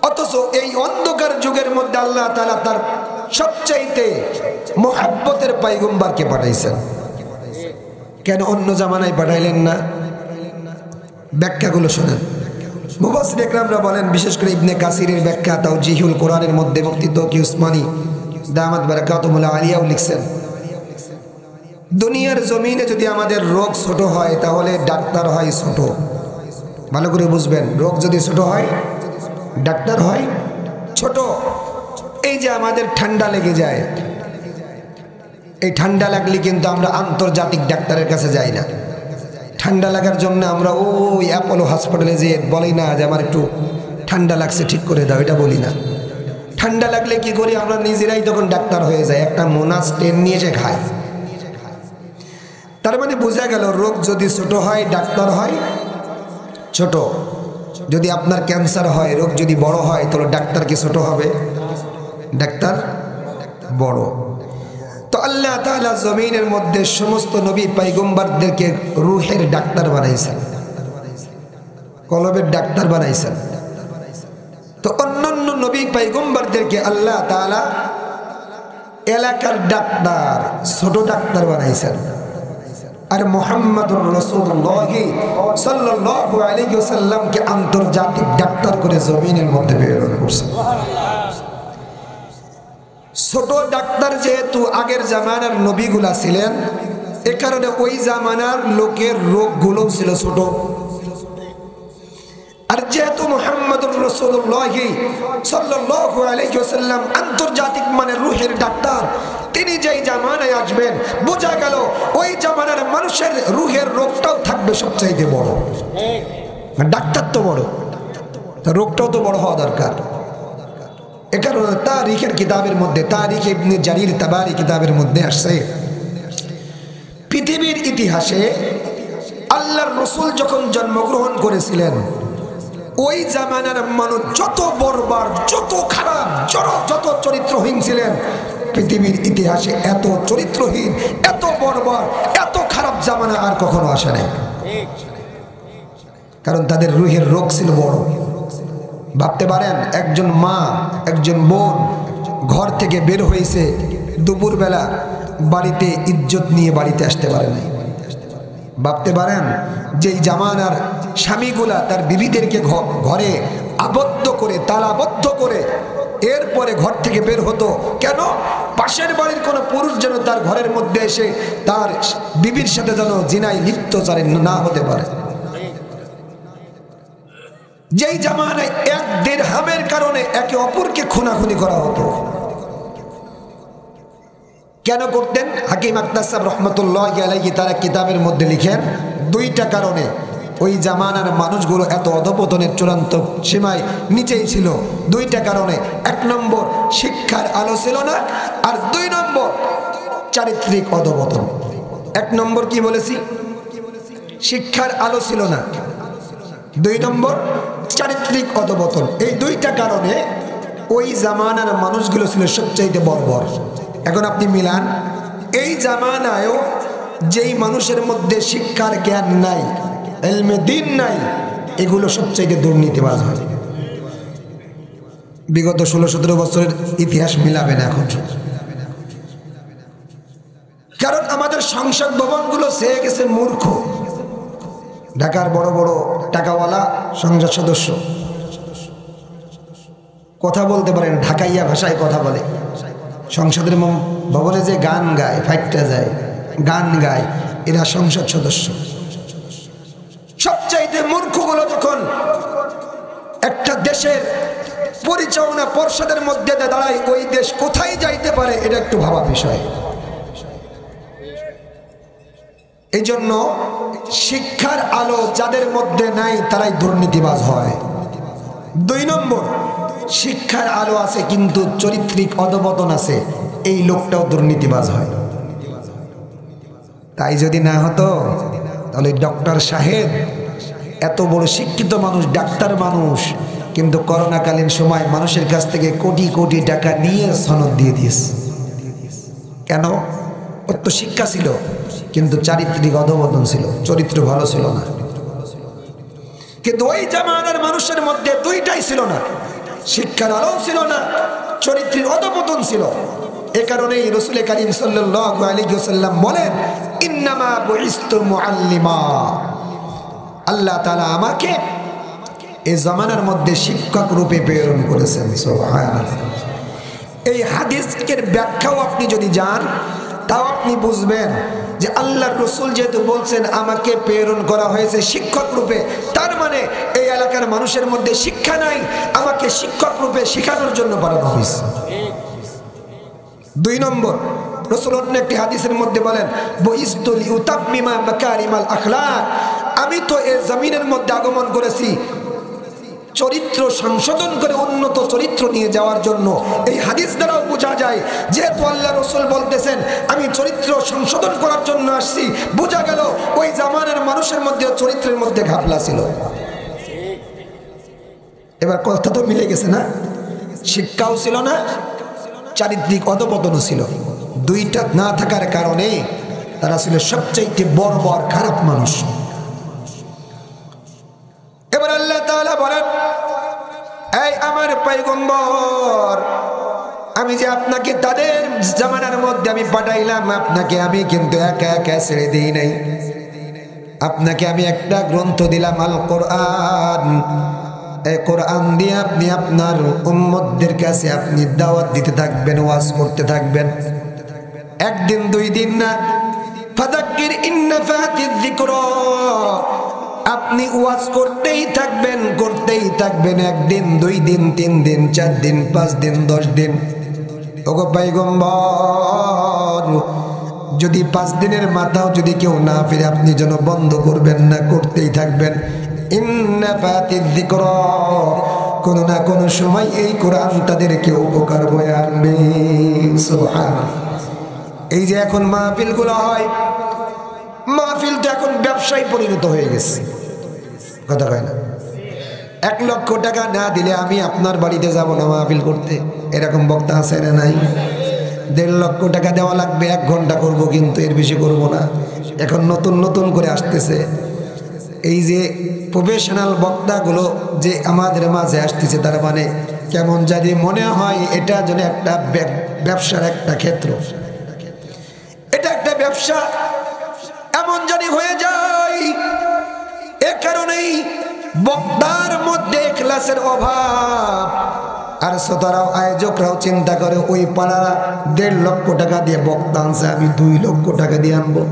অথচ এই অন্ধকার যুগের মধ্যে আল্লাহ তাআলা তার সবচাইতে মুহাব্বতের পয়গম্বরকে পাঠাইছেন। কেন অন্য জামানায় পাঠাইলেন না? ব্যাখ্যাগুলো শোনেন। মুফাসসির ইকরামরা বলেন, বিশেষ করে ইবনে কাসিরের ব্যাখ্যা তাওজিহুল কোরআনের মধ্যে মুফতি তকি উসমানী দামাত বারাকাতুহুল আলিয়াও লিখছেন, দুনিয়ার জমিনে যদি আমাদের রোগ ছোট হয় তাহলে ডাক্তার হয় ছোট। ভালো করে বুঝবেন, রোগ যদি ছোট হয় ডাক্তার হয় ছোট। এই যে আমাদের ঠান্ডা লেগে যায়, এই ঠান্ডা লাগলে কিন্তু আমরা আন্তর্জাতিক ডাক্তারের কাছে যাই না। ঠান্ডা লাগার জন্য আমরা ওই অ্যাপোলো হসপিটালে যেয়ে বলি না যে আমার একটু ঠান্ডা লাগছে ঠিক করে দাও, এটা বলি না। ঠান্ডা লাগলে কি করি আমরা? নিজেরাই তখন ডাক্তার হয়ে যায়, একটা মোনাস টেন নিয়ে এসে খায়। তার মানে বোঝা গেল, রোগ যদি ছোট হয় ডাক্তার হয় ছোট। যদি আপনার ক্যান্সার হয়, রোগ যদি বড় হয়, তাহলে ডাক্তার কি ছোট হবে? ডাক্তার বড়। তো আল্লাহ তাআলা জমিনের মধ্যে সমস্ত নবী পয়গম্বরদেরকে রূহের ডাক্তার বানাইছেন, কলবের ডাক্তার বানাইছেন। তো অন্যান্য নবী পয়গম্বরদেরকে আল্লাহ তাআলা এলাকার ডাক্তার, ছোট ডাক্তার বানাইছেন। আর মুহাম্মদুর রাসূলুল্লাহ সাল্লাল্লাহু আলাইহি ওয়াসাল্লামকে আন্তর্জাতিক ডাক্তার করে জমিনের মধ্যে প্রেরণ করছেন। ছোট ডাক্তার যেহেতু আগের জামানার নবীগুলা ছিলেন, এ কারণে ওই জামানার লোকের রোগগুলো ছিল ছোট। আর যেহেতু মুহাম্মদুর রাসূলুল্লাহ সাল্লাল্লাহু আলাইহি ওয়াসাল্লাম আন্তর্জাতিক মানের রূহের ডাক্তার, তিনি যেই জামানায় আসবেন, বোঝা গেল ওই জামানার মানুষের রূহের রোগটাও থাকবে সবচাইতে বড়। ডাক্তার তো বড়, রোগটাও তো বড় হওয়া দরকার। এ কারণে তারিখের কিতাবের মধ্যে, তারিখ ইবনে জারির তাবারি কিতাবের মধ্যে আসছে, পৃথিবীর ইতিহাসে আল্লাহর রাসূল যখন জন্মগ্রহণ করেছিলেন, ওই জামানার মানুষ যত বর্বর, যত খারাপ, যত চরিত্রহীন ছিলেন, পৃথিবীর ইতিহাসে এত চরিত্রহীন, এত বর্বর, এত খারাপ জামানা আর কখনো আসে নাই। কারণ তাদের রূহের রোগ ছিল বড়। ভাবতে পারেন, একজন মা, একজন বোন ঘর থেকে বের হয়েছে দুপুরবেলা, বাড়িতে ইজ্জত নিয়ে বাড়িতে আসতে পারে নাই। ভাবতে পারেন, যেই জামানার স্বামীগুলা তার বিবিদেরকে ঘরে আবদ্ধ করে, তালাবদ্ধ করে এরপরে ঘর থেকে বের হতো, কেন? পাশের বাড়ির কোনো পুরুষ যেন তার ঘরের মধ্যে এসে তার বিবির সাথে যেন জিনায় লিপ্তচারী না হতে পারে। যেই জামানায় 1 দিরহামের কারণে একে অপরকে খুনাখুনি করা হতো। কেন করতেন? হাকিম আখতার সাহেব রহমতুল্লাহি আলাইহি তারা কিতাবের মধ্যে লিখেন, 2টা কারণে ওই জামানার মানুষগুলো এত অধপতনের চূড়ান্ত সীমায় নিচেই ছিল। 2টা কারণে। 1 নম্বর শিক্ষার আলো ছিল না, আর 2 নম্বর চারিত্রিক অধপতন। 1 নম্বর কি বলেছি? শিক্ষার আলো ছিল না। 2 নম্বর চারিত্রিক অধপতন। এই 2টা কারণে ওই জামানার মানুষগুলো ছিল সবচাইতে বর্বর। এখন আপনি মিলান, এই জামানায়ও যেই মানুষের মধ্যে শিক্ষার জ্ঞান নাই, ইলমে দ্বীন নাই, এগুলো সবচাইতে দুর্নীতিবাজ হয়। বিগত 16-17 বছরের ইতিহাস মিলাবেন এখন, কারণ আমাদের সংসদ ভবনগুলো চেয়ে গেছে মূর্খ। ঢাকার বড় বড় টাকাওয়ালা সংসদ সদস্য কথা বলতে পারেন, ঢাকাইয়া ভাষায় কথা বলে। সংসদের ভবনে যে গান গায়, ফাইটটা যায়, গান গায়, এরা সংসদ সদস্য। সবচাইতে মূর্খগুলো যখন একটা দেশের পরিচালনা পর্ষদের মধ্যে দাঁড়ায়, ওই দেশ কোথায় যাইতে পারে এটা একটু ভাবা বিষয়। এই জন্য শিক্ষার আলো যাদের মধ্যে নাই তারাই দুর্নীতিবাজ হয়। 2 নম্বর, শিক্ষার আলো আছে কিন্তু চরিত্রিক অধঃপতন আছে, এই লোকটাও দুর্নীতিবাজ হয়। তাই যদি না হতো তাহলে ডক্টর সাহেব এত বড় শিক্ষিত মানুষ, ডাক্তার মানুষ, কিন্তু করোনাকালীন সময় মানুষের কাছ থেকে কোটি কোটি টাকা নিয়ে সনদ দিয়ে দিয়েছে। কেন? ওর তো শিক্ষা ছিল কিন্তু চারিত্রিক অধঃপতন ছিল, চরিত্র ভালো ছিল না। কিন্তু ওই জামানার মানুষের মধ্যে দুইটাই ছিল না, শিক্ষার আলো ছিল না, চরিত্রের অধঃপতন ছিল। এ কারণেই রাসূল কারীম সাল্লাল্লাহু আলাইহি ওয়াসাল্লাম বলেন, ইন্নামা বুইসতু মুআল্লিমা, আল্লাহ তাআলা আমাকে এই জামানার মধ্যে শিক্ষক রূপে প্রেরণ করেছেন। সুবহানাল্লাহ। এই হাদিসের ব্যাখ্যাও আপনি যদি জান তাও আপনি বুঝবেন যে আল্লাহর রাসূল যেহেতু বলছেন আমাকে প্রেরণ করা হয়েছে শিক্ষক রূপে, তার মানে এই এলাকার মানুষের মধ্যে শিক্ষা নাই, আমাকে শিক্ষক রূপে শেখানোর জন্য পাঠানো হয়েছে। 2 নম্বর, রাসূল অন্য একটি হাদিসের মধ্যে বলেন, বুইসতু লিউতাম্মিমা মাকারিমাল আখলাক, আমি তো এই জমিনের মধ্যে আগমন করেছি চরিত্র সংশোধন করে উন্নত চরিত্র নিয়ে যাওয়ার জন্য। এই হাদিস দ্বারাও বোঝা যায় যেহেতু আল্লাহ রাসূল বলতেছেন আমি চরিত্র সংশোধন করার জন্য আসছি, বোঝা গেল ওই জামানার মানুষের মধ্যে চরিত্রের মধ্যে ঘাপলা ছিল। এবার কথা তো মিলে গেছে না? শিক্ষাও ছিল না, চারিত্রিক অধঃপতনও ছিল। দুইটা না থাকার কারণে তারা ছিল সবচাইতে বর্বর খারাপ মানুষ। এবার আল্লাহ তাআলা বলেন, এই আমার পয়গম্বর, আমি যে আপনাকে তাদের জামানার মধ্যে আমি পাঠাইলাম, আপনাকে আমি কিন্তু একা একা ছেড়ে দিই নাই। আপনাকে আমি একটা গ্রন্থ দিলাম, আল কোরআন। এই কোরআন দিয়ে আপনি আপনার উম্মতদের কাছে আপনি দাওয়াত দিতে থাকবেন, ওয়াজ করতে থাকবেন। একদিন 2 দিন না, ফাযাক্কির ইন্নাফাতিয যিকরা, আপনি ওয়াজ করতেই থাকবেন, করতেই থাকবেন। 1 দিন 2 দিন 3 দিন 4 দিন 5 দিন 10 দিন। ওগো পয়গম্বর, যদি 5 দিনের মাথাও যদি কেউ না ফিরে, আপনি যেন বন্ধ করবেন না, করতেই থাকবেন। ইন্নাফাতিয যিকরা, কোনো না কোনো সময় এই কোরআন তাদেরকে উপকার বয়ে আনবে। সুবহানাল্লাহ। এই যে এখন মাহফিলগুলো হয়, মাহফিল তো এখন ব্যবসায় পরিণত হয়ে গেছে, কথা কয় না? 1 লক্ষ টাকা না দিলে আমি আপনার বাড়িতে যাব না মাহফিল করতে, এরকম বক্তা আছে না নাই? 1.5 লক্ষ টাকা দেওয়া লাগবে, 1 ঘন্টা করব, কিন্তু এর বেশি করব না। এখন নতুন নতুন করে আসতেছে এই যে প্রফেশনাল বক্তাগুলো যে আমাদের মাঝে আসতেছে, তার মানে কেমন জানি মনে হয় এটা যেন একটা ব্যবসার একটা ক্ষেত্র, এটা একটা ব্যবসা এমন জানি হয়ে যায়। এ কারণেই বক্তার মধ্যে ইখলাসের অভাব। আর শ্রোতারাও, আয়োজকরাও চিন্তা করে ওই পাড়া 1.5 লক্ষ টাকা দিয়ে বক্তা আনছে, আমি 2 লক্ষ টাকা দিয়ে আনবো।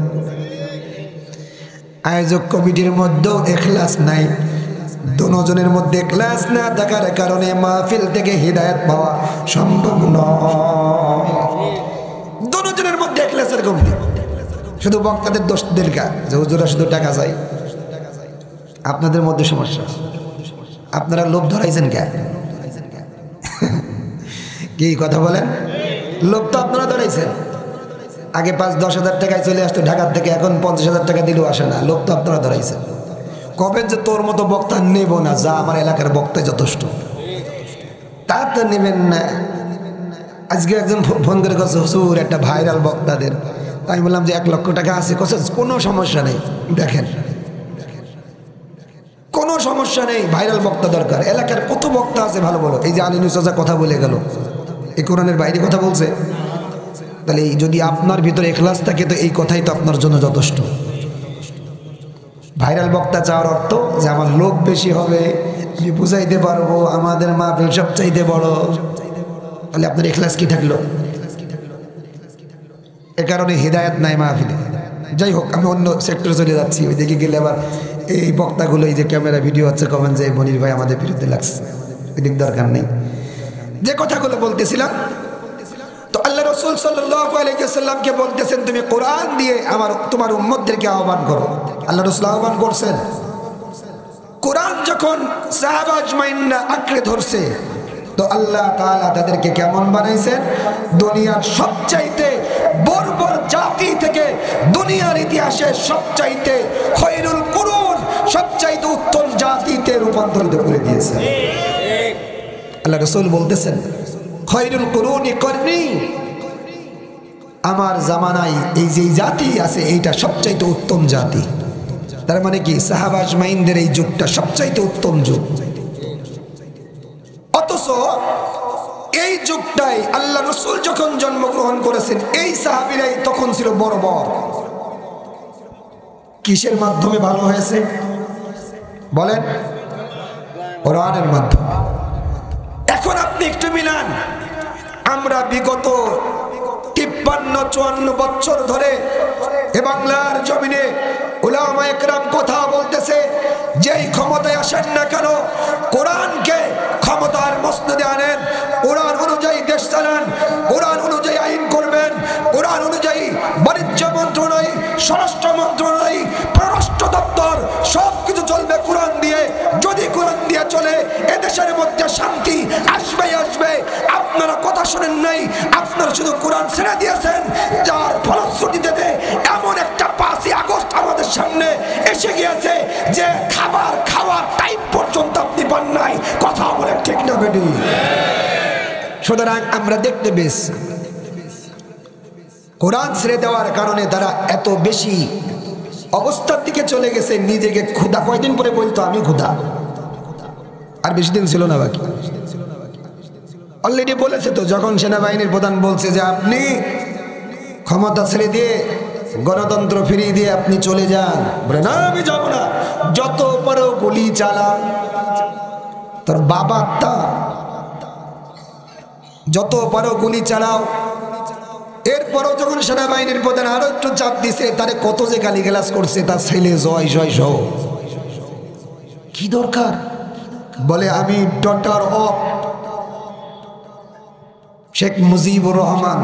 আয়োজক কমিটির মধ্যেও ইখলাস নাই। দুজনের মধ্যে ইখলাস না থাকার কারণে মাহফিল থেকে হিদায়াত পাওয়া সম্ভব নয়। দুজনের মধ্যে ইখলাসের কমতি। শুধু বক্তাদের দোষ দিলকা যে হুজুরা শুধু টাকা চাই। আপনাদের মধ্যে সমস্যা, আপনারা লোভ ধরাইছেন কে? কি কথা বলেন? লোভ তো আপনারা ধরাইছেন। আগে 5-10 হাজার টাকায় চলে আসতো ঢাকার থেকে, এখন 50,000 টাকা দিলেও আসে না। লোভ তো আপনারা ধরাইছেন। কবেন যে তোর মতো বক্তা নেব না, যা আমার এলাকার বক্তাই যথেষ্ট। তার তো নেবেন না। আজকে একজন ফোন করে কাছে হুজুর একটা ভাইরাল বক্তাদের, আমি বললাম যে 1 লক্ষ টাকা আছে, কোনো সমস্যা নেই, দেখেন কোনো সমস্যা নেই, ভাইরাল বক্তা দরকার। এলাকার কত বক্তা আছে ভালো বলো, এই যে আলিনুর চাচা কথা বলে গেল, এই কোরআনের বাইরে কথা বলছে, তাহলে যদি আপনার ভিতরে ইখলাস থাকে তো এই কথাই তো আপনার জন্য যথেষ্ট। ভাইরাল বক্তা চাওয়ার অর্থ যে আমার লোক বেশি হবে, আমি বুঝাইতে পারবো আমাদের মাহফিল সবচাইতে বড়, তাহলে আপনার ইখলাস কি থাকলো? এ কারণে হিদায়াত নাই মাহফিলে। যাই হোক, আমি অন্য সেক্টরে চলে যাচ্ছি। ওই দিকে গেলে আবার এই বক্তাগুলো, এই যে ক্যামেরা ভিডিও হচ্ছে, কমেন্ট যে মনির ভাই আমাদের বিরুদ্ধে লাগছে, এদিক দরকার নেই। যে কথাগুলো বলতেছিলাম, তো আল্লাহ রাসূল সাল্লাল্লাহু আলাইহি ওয়াসাল্লামকে বলতেছেন তুমি কোরআন দিয়ে তোমার উম্মতদেরকে আহ্বান করো। আল্লাহ রাসূল আহ্বান করছেন। কোরআন যখন সাহাবা আজমাইনরা আঁকড়ে ধরছে, তো আল্লাহ তাআলা তাদেরকে কেমন বানাইছেন? দুনিয়ার সবচাইতে বর্বর জাতি থেকে দুনিয়ার ইতিহাসে সবচাইতে খয়রুল কুরুন, সবচাইতে উত্তম জাতিতে রূপান্তরিত করে দিয়েছেন। আল্লাহ রাসূল বলতেছেন খয়রুল কুরুনি করনি, আমার জামানায় এই যে জাতি আছে এইটা সবচাইতে উত্তম জাতি। তার মানে কি সাহাবা আজমাইনদের এই যুগটা সবচাইতে উত্তম যুগ। অথচ এই যুগটাই আল্লাহ রাসূল যখন জন্মগ্রহণ করেছেন, এই সাহাবীরাই তখন ছিল বড় বড়। কিসের মাধ্যমে ভালো হয়েছে বলেন? কোরআনের মাধ্যমে। এখন আপনি একটু মিলান, আমরা বিগত 53-54 বছর ধরে এ বাংলার জমিনে উলামায়ে কেরাম কথা বলতেছে, যেই ক্ষমতায় আসেন না কেন কোরআনকে ক্ষমতার মসনদে আনেন, কোরআন অনুযায়ী দেশ চালান, কোরআন অনুযায়ী আইন করবেন, কোরআন অনুযায়ী বাণিজ্য মন্ত্রণালয়, স্বরাষ্ট্র মন্ত্রণালয়, পররাষ্ট্র দপ্তর সবকিছু চলবে কোরআন দিয়ে। যদি কোরআন দিয়ে চলে এদেশের মধ্যে শান্তি আসবেই আসবে। আপনারা কথা শুনেন নাই, আপনারা শুধু কোরআন ছেড়ে দিয়েছেন, যার ফলশ্রুতিতে এমন একটা 5ই আগস্ট আমাদের সামনে এসে গিয়েছে যে খাবার খাওয়ার টাইম পর্যন্ত আপনি পান নাই। কথা বলে ঠিক না বেটি? সুতরাং আমরা দেখতে বেশ কোরআন ছেড়ে দেওয়ার কারণে তারা এত বেশি অবস্থার দিকে চলে গেছে, নিজেকে ক্ষুধা, কয়দিন পরে বলতো আমি ক্ষুধা, আর বেশি দিন ছিল না বাকি। অলরেডি বলেছে তো, যখন সেনাবাহিনীর প্রধান বলছে যে আপনি ক্ষমতা ছেড়ে দিয়ে গণতন্ত্র ফিরিয়ে দিয়ে আপনি চলে যান, বলে না আমি যাব না, যত পারো গুলি চালা, তোর বাবা তা যত পারো গুলি চালাও। এরপরও যখন সেনাবাহিনীর প্রধান আরো একটু চাপ দিছে, তারে কত যে গালিগালাজ করছে, তার ছেলে জয় জয় সহ। কি দরকার? বলে আমি ডটার অফ শেখ মুজিবুর রহমান,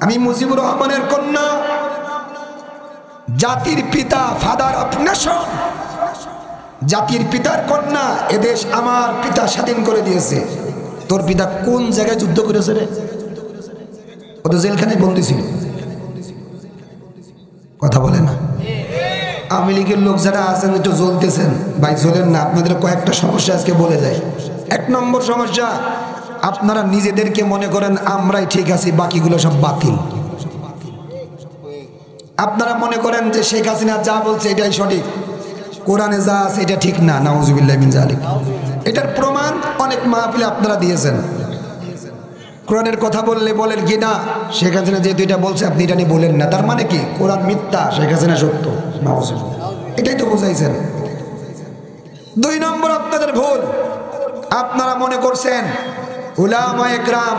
আমি মুজিবুর রহমানের কন্যা, জাতির পিতা, ফাদার অফ নেশন, জাতির পিতার কন্যা। এদেশ আমার পিতা স্বাধীন করে দিয়েছে। তোর পিতা কোন জায়গায় যুদ্ধ করেছে রে? ও তো জেলখানায় বন্দী ছিল। কথা বলে না? আওয়ামী লীগের লোক যারা আছেন একটু জ্বলতেছেন, ভাই জ্বলেন না, আপনাদের কয়েকটা সমস্যা আজকে বলে যায়। 1 নম্বর সমস্যা, আপনারা নিজেদেরকে মনে করেন আমরাই ঠিক আছি, বাকিগুলো সব বাতিল। আপনারা মনে করেন যে শেখ হাসিনা যা বলছে এটাই সঠিক, কোরআনে যা আছে এটা ঠিক না। নাউজুবিল্লাহ মিন যালিক। এটার প্রমাণ অনেক মাহফিলে আপনারা দিয়েছেন। কোরআনের কথা বললে বলেন কি না শেখ হাসিনা যেহেতু এটা বলছে আপনি এটা নিয়ে বলেন না, তার মানে কি কোরআন মিথ্যা, শেখ হাসিনা সত্য। এটাই তো বুঝাইছেন। 2 নম্বর আপনাদের ভুল, আপনারা মনে করছেন উলামায়ে কেরাম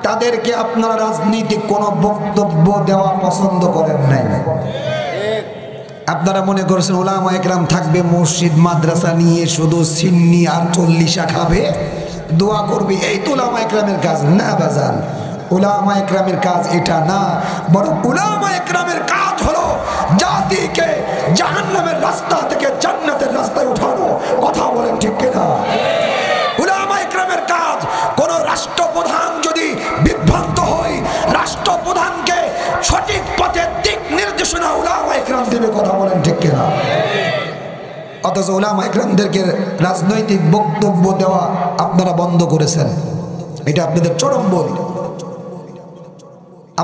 তাদেরকে আপনারা রাজনীতিক কোনো বক্তব্য দেওয়া পছন্দ করেন নাই। আপনারা মনে করছেন উলামায়ে কেরাম থাকবে মসজিদ মাদ্রাসা নিয়ে শুধু সিন্নি আর 40 খাবে, দোয়া করবে, এই তো উলামায়ে কেরামের কাজ না বাজান। উলামায়ে কেরামের কাজ এটা না, বরং উলামায়ে কেরামের কাজ হলো জাতিকে জাহান্নামের রাস্তা থেকে জান্নাতের রাস্তায় উঠানো। কথা বলেন ঠিক কিনা? উলামায়ে কেরামের কাজ, কোন রাষ্ট্রপ্রধান যদি বিভ্রান্ত হয়, রাষ্ট্রপ্রধানকে সঠিক পথের দিক নির্দেশনা উলামায়ে কেরাম দেবে। কথা বলেন ঠিক কিনা? অথচ উলামায়ে কেরামদেরকে রাজনৈতিক বক্তব্য দেওয়া আপনারা বন্ধ করেছেন। এটা আপনাদের চরম ভুল।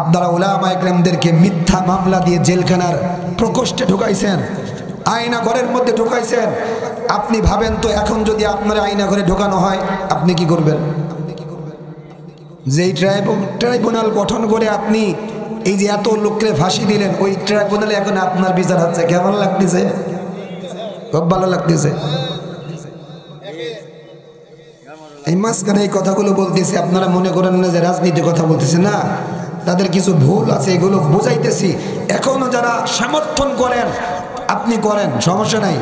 আপনারা উলামা ইকরামদেরকে মিথ্যা মামলা দিয়ে জেলখানার প্রকোষ্ঠে ঢুকাইছেন, আয়না ঘরের মধ্যে ঢুকাইছেন। আপনি ভাবেন তো এখন যদি আপনার আয়না ঘরে ঢোকানো হয় আপনি কি করবেন? যেই ট্রাইব্যুনাল গঠন করে আপনি এই যে এত লোককে ফাঁসি দিলেন, ওই ট্রাইব্যুনালে এখন আপনার বিচার হচ্ছে। কেমন লাগতেছে? খুব ভালো লাগতেছে। এই মাঝখানে এই কথাগুলো বলতেছি, আপনারা মনে করেন না যে রাজনীতির কথা বলতেছে, না, তাদের কিছু ভুল আছে, এগুলো বুঝাইতেছি। এখনো যারা সমর্থন করেন আপনি করেন, সমস্যা নাই,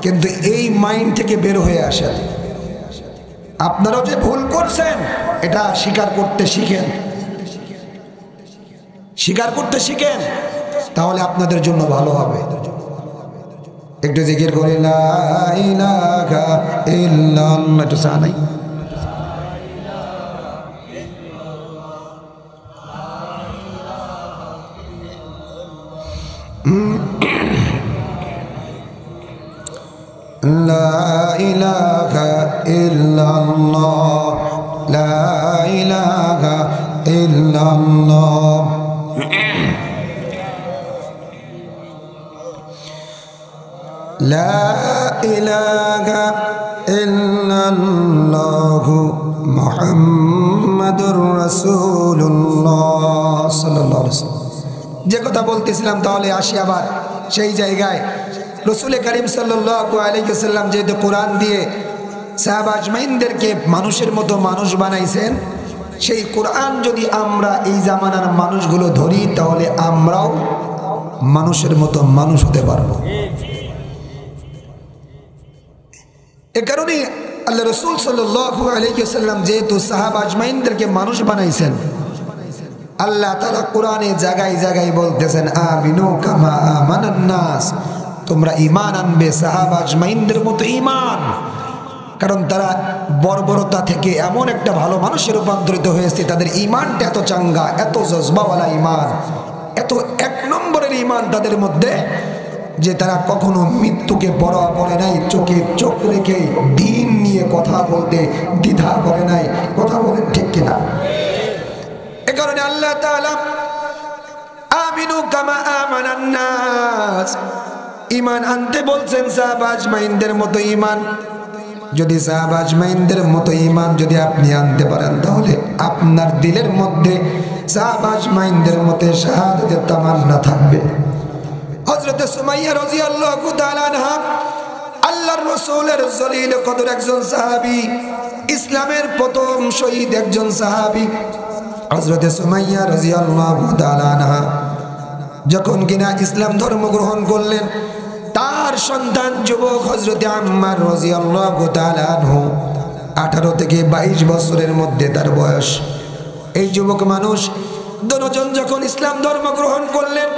কিন্তু এই মাইন্ড থেকে বের হয়ে আসেন। আপনারাও যে ভুল করছেন এটা স্বীকার করতে শিখেন, স্বীকার করতে শিখেন, তাহলে আপনাদের জন্য ভালো হবে। একটু জিকির করি লা ইলাহা ইল্লাল্লাহ, একটু চা নাই? লা ইলাহা ইল্লাল্লাহ, লা ইলাহা ইল্লাল্লাহ। লা ইলাহা ইল্লাল্লাহ মুহাম্মাদুর রাসূলুল্লাহ সাল্লাল্লাহু আলাইহি ওয়াসাল্লাম। যে কথা বলতেছিলাম, তাহলে আসি আবার সেই জায়গায়। রাসূল করিম সাল্লাল্লাহু আলাইহি ওয়াসাল্লাম যেহেতু কোরআন দিয়ে সাহাবা আজমাইনদেরকে মানুষের মতো মানুষ বানাইছেন, সেই কোরআন যদি আমরা এই জামানার মানুষগুলো ধরি তাহলে আমরাও মানুষের মতো মানুষ হতে পারবো। এ কারণে আল্লাহ রাসূল সাল্লাল্লাহু আলাইহি ওয়াসাল্লাম যেহেতু সাহাবা আজমাইনদেরকে মানুষ বানাইছেন, আল্লাহ তাআলা কোরআনে জায়গায় জায়গায় বলতেছেন আমিনু কামা আমানান নাস, তোমরা ঈমান আনবে সাহাবা আজমাইনদের মতো ঈমান। কারণ তারা বর্বরতা থেকে এমন একটা ভালো মানুষে রূপান্তরিত হয়েছে, তাদের ঈমানটা এত চাঙ্গা, এত জজবাওয়ালা ঈমান, এত এক নম্বরের ঈমান তাদের মধ্যে, যে তারা কখনো মৃত্যুকে পরোয়া করে নাই, চোখে চোখ রেখে দিন নিয়ে কথা বলতে দ্বিধা করে নাই। কথা বলেন ঠিক কিনা? এ কারণে আল্লাহ তাআলা আমিনু কামা আমানান নাস, ঈমান আনতে বলছেন সাহাবা আজমাইনদের মতো ঈমান। যদি সাহাবা আজমাইনদের মতো ঈমান যদি আপনি আনতে পারেন, তাহলে আপনার দিলের মধ্যে সাহাবা আজমাইনদের মতো শাহাদাতের তামান্না থাকবে। হযরত সুমাইয়া রাদিয়াল্লাহু তাআলা আনহা আল্লাহর রাসূলের জলিল কদর একজন সাহাবী, ইসলামের প্রথম শহীদ একজন সাহাবী। হযরত সুমাইয়া রাদিয়াল্লাহু তাআলা আনহা যখন কিনা ইসলাম ধর্ম গ্রহণ করলেন, তার সন্তান যুবক হযরত আম্মার রাদিয়াল্লাহু তাআলা আনহু 18 থেকে 22 বছরের মধ্যে তার বয়স। এই যুবক মানুষ দুজন যখন ইসলাম ধর্ম গ্রহণ করলেন,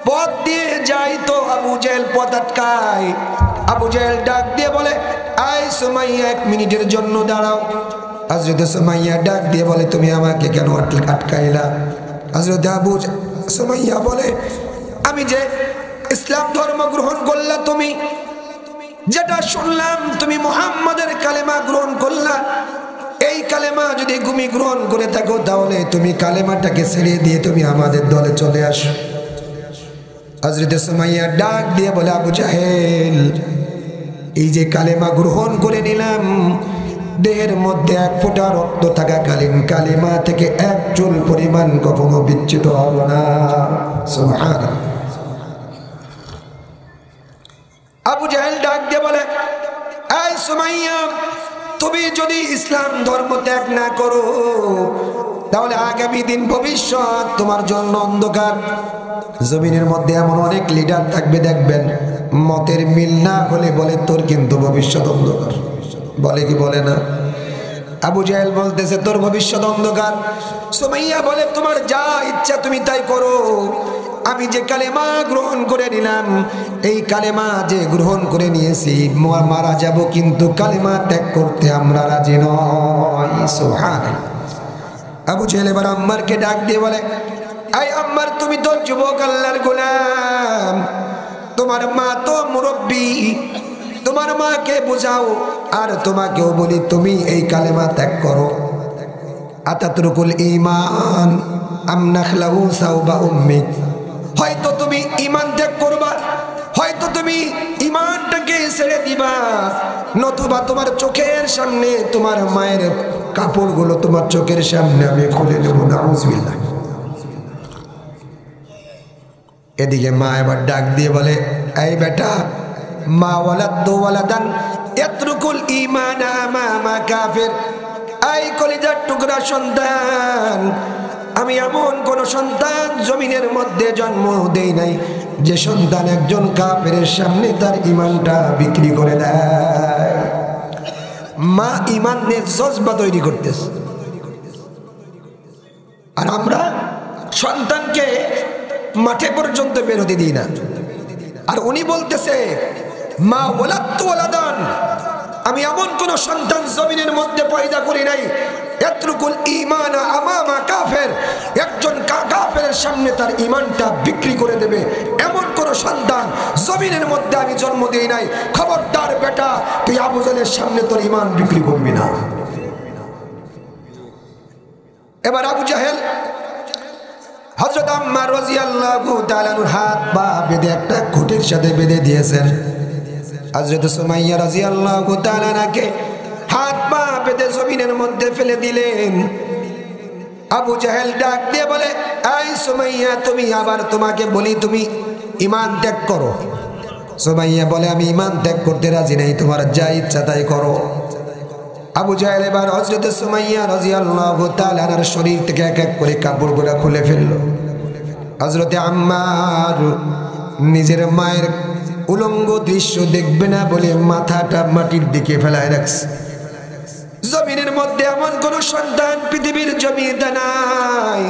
পথ দিয়ে যাইতো আবু জেহেল পথ আটকায়। আবু জেহেল ডাক দিয়ে বলে, আয় সুমাইয়া, 1 মিনিটের জন্য দাঁড়াও। হযরত সুমাইয়া ডাক দিয়ে বলে, তুমি আমাকে কেন আটকাইলা? হযরত সুমাইয়া বলে, আমি যে ইসলাম ধর্ম গ্রহণ করলা, তুমি যেটা শুনলাম তুমি মুহাম্মাদের কালেমা গ্রহণ করলা, এই কালেমা যদি তুমি গ্রহণ করে থাকো, তাহলে তুমি কালেমাটাকে ছেড়ে দিয়ে তুমি আমাদের দলে চলে আসো। হযরত সুমাইয়া ডাক দিয়ে বলে, আবু জাহেল, এই যে কালেমা গ্রহণ করে নিলাম, দেহের মধ্যে 1 ফোঁটা রক্ত থাকাকালীন কালেমা থেকে 1 চুল পরিমাণ কখনো বিচ্যুত হব না। সুবহানাল্লাহ। আবু জাহেল ডাক দিয়ে বলে, এই সুমাইয়া, তুমি যদি ইসলাম ধর্ম ত্যাগ না করো, তাহলে আগামী দিন ভবিষ্যৎ তোমার জন্য অন্ধকার। জমিনের মধ্যে এমন অনেক লিডার থাকবে, দেখবেন মতের মিল না হলে বলে তোর কিন্তু ভবিষ্যৎ অন্ধকার। বলে কি বলে না? আবু জাহেল বলতেছে তোর ভবিষ্যৎ অন্ধকার। সুমাইয়া বলে, তোমার যা ইচ্ছা তুমি তাই করো, আমি যে কালেমা গ্রহণ করে নিলাম, এই কালেমা যে গ্রহণ করে নিয়েছি, মারা যাব, কিন্তু কালেমা ত্যাগ করতে আমরা রাজি নই। সুবহানাল্লাহ। আবু জাহেল এবার আম্মারকে ডাক দিয়ে বলে, এই আম্মার, তুমি তো যুবক আল্লাহর গোলাম, তোমার মা তো মুরব্বী, তোমার মাকে বোঝাও, আর তোমাকেও বলি তুমি এই কালেমা ত্যাগ করো। আতাতরুকুল ঈমান আম নাখলাউ সাওবা উম্মিক, হয়তো তুমি ঈমান ত্যাগ করবা, হয়তো তুমি ঈমানটাকে ছেড়ে দিবা, নতুবা তোমার চোখের সামনে তোমার মায়ের কাপড়গুলো তোমার চোখের সামনে আমি খুলে দেব। নাউযুবিল্লাহ। এদিকে মা এবার ডাক দিয়ে বলে, এই বেটা, মা ওয়ালাদু ওয়ালাদান ইয়াতরুকুল ঈমান আমামা কাফির। এই কলিজার টুকরা সন্তান, আমি এমন কোন সন্তান জমিনের মধ্যে জন্ম দেই নাই যে সন্তান একজন কাফেরের সামনে তার ঈমানটা বিক্রি করে দেয়। মা ঈমানের জজবা তৈরি করতেছে, আর আমরা সন্তানকে মাঠে পর্যন্ত বেরোতে দিই না। আর উনি বলতেছে, মা ওয়ালাদতু ওয়ালাদান, আমি এমন কোন সন্তান জমিনের মধ্যে পয়দা করি নাই ইয়াতরুকুল ঈমান আমামা কাফির, একজন কাফেরের সামনে তার ঈমানটা বিক্রি করে দেবে এমন কোন সন্তান জমিনের মধ্যে আমি জন্ম দেই নাই। খবরদার বেটা, তুই আবু জাহেলের সামনে তোর ঈমান বিক্রি করবি না। এবার আবু জাহেল হযরত আম্মার রাদিয়াল্লাহু তাআলা আনহুর হাত পা বেঁধে একটা খুঁটির সাথে বেঁধে দিয়েছেন। হযরত সুমাইয়া রাদিয়াল্লাহু তাআলা আনহাকে হাত পা বেঁধে জমিনের মধ্যে ফেলে দিলেন। আবু জাহেল ডাক দিয়ে বলে, এই সুমাইয়া, তুমি আবার তোমাকে বলি তুমি ঈমান ত্যাগ করো। সুমাইয়া বলে, আমি ঈমান ত্যাগ করতে রাজি নাই, তোমার যা ইচ্ছা তাই করো। আবু জাহেল এবার হযরত সুমাইয়া রাদিয়াল্লাহু তাআলা আনহার শরীর থেকে এক এক করে কাপড়গুলো খুলে ফেলল। হযরত আম্মার নিজের মায়ের উলঙ্গ দৃশ্য দেখবে না বলে মাথাটা মাটির দিকে ফেলায় রাখছে। জমিনের মধ্যে এমন কোন সন্তান পৃথিবীর জমিতে নাই,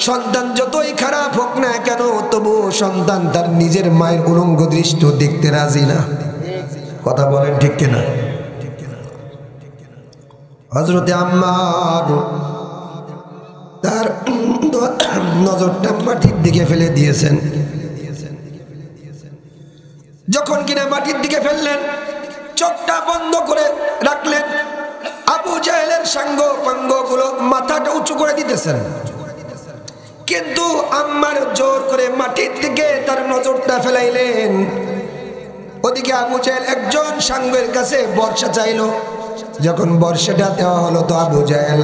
সন্তান যতই খারাপ হোক না কেন তবু সন্তান তার নিজের মায়ের উলঙ্গ দৃশ্য দেখতে রাজি না। কথা বলেন ঠিক কিনা? হযরত আম্মার তার নজরটা মাটির দিকে ফেলে দিয়েছেন। যখন কিনা মাটির দিকে ফেললেন, চোখটা বন্ধ করে রাখলেন, আবু জাহেলের সাঙ্গ পাঙ্গগুলো মাথাটা উঁচু করে দিতেছেন, কিন্তু আম্মার জোর করে মাটির দিকে তার নজরটা ফেলাইলেন। ওদিকে আবু জাহেল একজন সাঙ্গের কাছে বর্ষা চাইলো। যখন বর্ষাটা দেওয়া হলো তো আবু জাহেল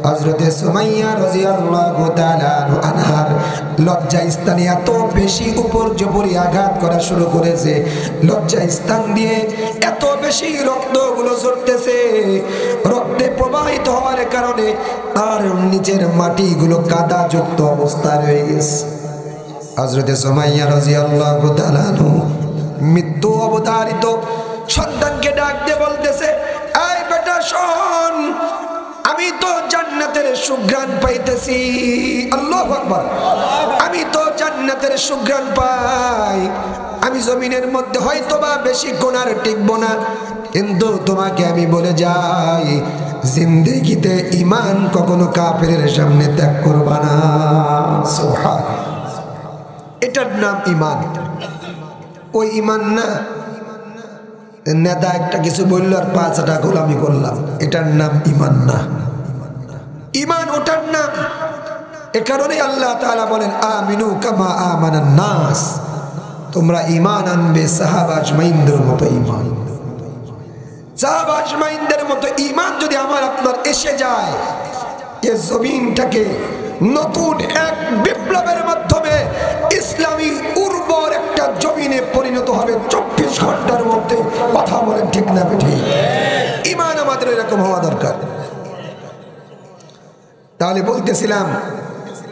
হযরতে সুমাইয়া রাদিয়াল্লাহু তাআলা আনহার লজ্জা স্থানে এত বেশি উপর্যুপরি আঘাত করা শুরু করেছে, লজ্জা স্থান দিয়ে এত বেশি রক্তগুলো ঝরতেছে, রক্তে প্রবাহিত হওয়ার কারণে তার নিচের মাটিগুলো কাদাযুক্ত অবস্থায় রয়ে গেছে। হযরতে সুমাইয়া রাদিয়াল্লাহু তাআলা মৃত্যু অবতারিত সন্তানকে ডাক দিয়ে বলতেছে, এই বেটা শোন, আমি তো জান্নাতের সুঘ্রাণ পাইতেছি। আল্লাহু আকবার। আমি তো জান্নাতের সুঘ্রাণ পাই। আমি জমিনের মধ্যে হয়তোবা বেশিক্ষণ আর টিকবো না, কিন্তু তোমাকে আমি বলে যাই, জিন্দেগিতে ঈমান কখনো কাফেরের সামনে ত্যাগ করবা না। সুবহানাল্লাহ। এটার নাম ঈমান। ওই ঈমান না নেতা একটা কিছু বললো আর 5 টাকা গোলামি করলাম, এটার নাম ঈমান না। ঈমান ওটার নাম। এ কারণে আল্লাহ তাআলা বলেন, আমিনু কামা আমানান নাস, তোমরা ঈমান আনবে সাহাবা আজমাইনদের মতো ঈমান। সাহাবা আজমাইনদের মতো ঈমান যদি আমার আপনার এসে যায়, এই জমিনটাকে নতুন এক বিপ্লবের মাধ্যমে ইসলামী উর্বর একটা জমিনে পরিণত হবে 24 ঘন্টার মধ্যে। কথা বলেন ঠিক না বেঠিক? ঈমান আমাদের এরকম হওয়া দরকার। তাহলে বলতেছিলাম,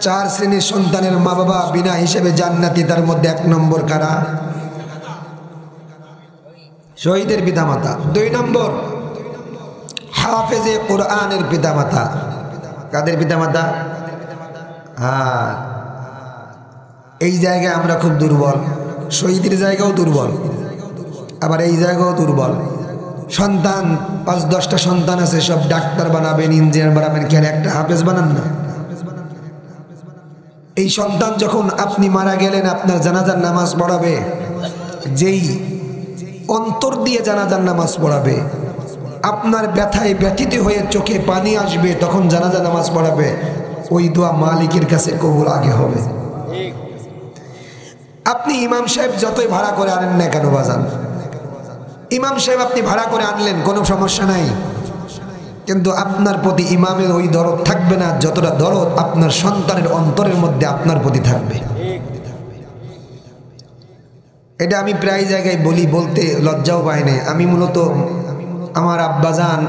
4 শ্রেণীর সন্তানের মা বাবা বিনা হিসেবে জান্নাতি। তার মধ্যে 1 নম্বর কারা? শহীদের পিতামাতা। 2 নম্বর হাফেজে কোরআনের পিতামাতা। কাদের পিতামাতা? হ্যাঁ, এই জায়গায় আমরা খুব দুর্বল। শহীদের জায়গাও দুর্বল, আবার এই জায়গাও দুর্বল। সন্তান 5-10টা সন্তান আছে, সব ডাক্তার বানাবেন, ইঞ্জিনিয়ার বানাবেন, কেন একটা হাফেজ বানান না? এই সন্তান যখন আপনি মারা গেলেন, আপনার জানাজার নামাজ পড়াবে যেই অন্তর দিয়ে জানাজার নামাজ পড়াবে, আপনার ব্যথায় ব্যথিত হয়ে চোখে পানি আসবে, তখন জানাজা নামাজ পড়াবে, ওই দোয়া মালিকের কাছে কবুল আগে হবে। আপনি ইমাম সাহেব যতই ভাড়া করে আনেন না কেন বাজান, ইমাম সাহেব আপনি ভাড়া করে আনলেন, কোনো সমস্যা নাই, কিন্তু আপনার প্রতি ইমামের ওই দরদ থাকবে না যতটা দরদ আপনার সন্তানের অন্তরের মধ্যে আপনার প্রতি থাকবে। এটা আমি প্রায় জায়গায় বলি, বলতে লজ্জাও পাই না। আমি মূলত আমার আব্বাজান,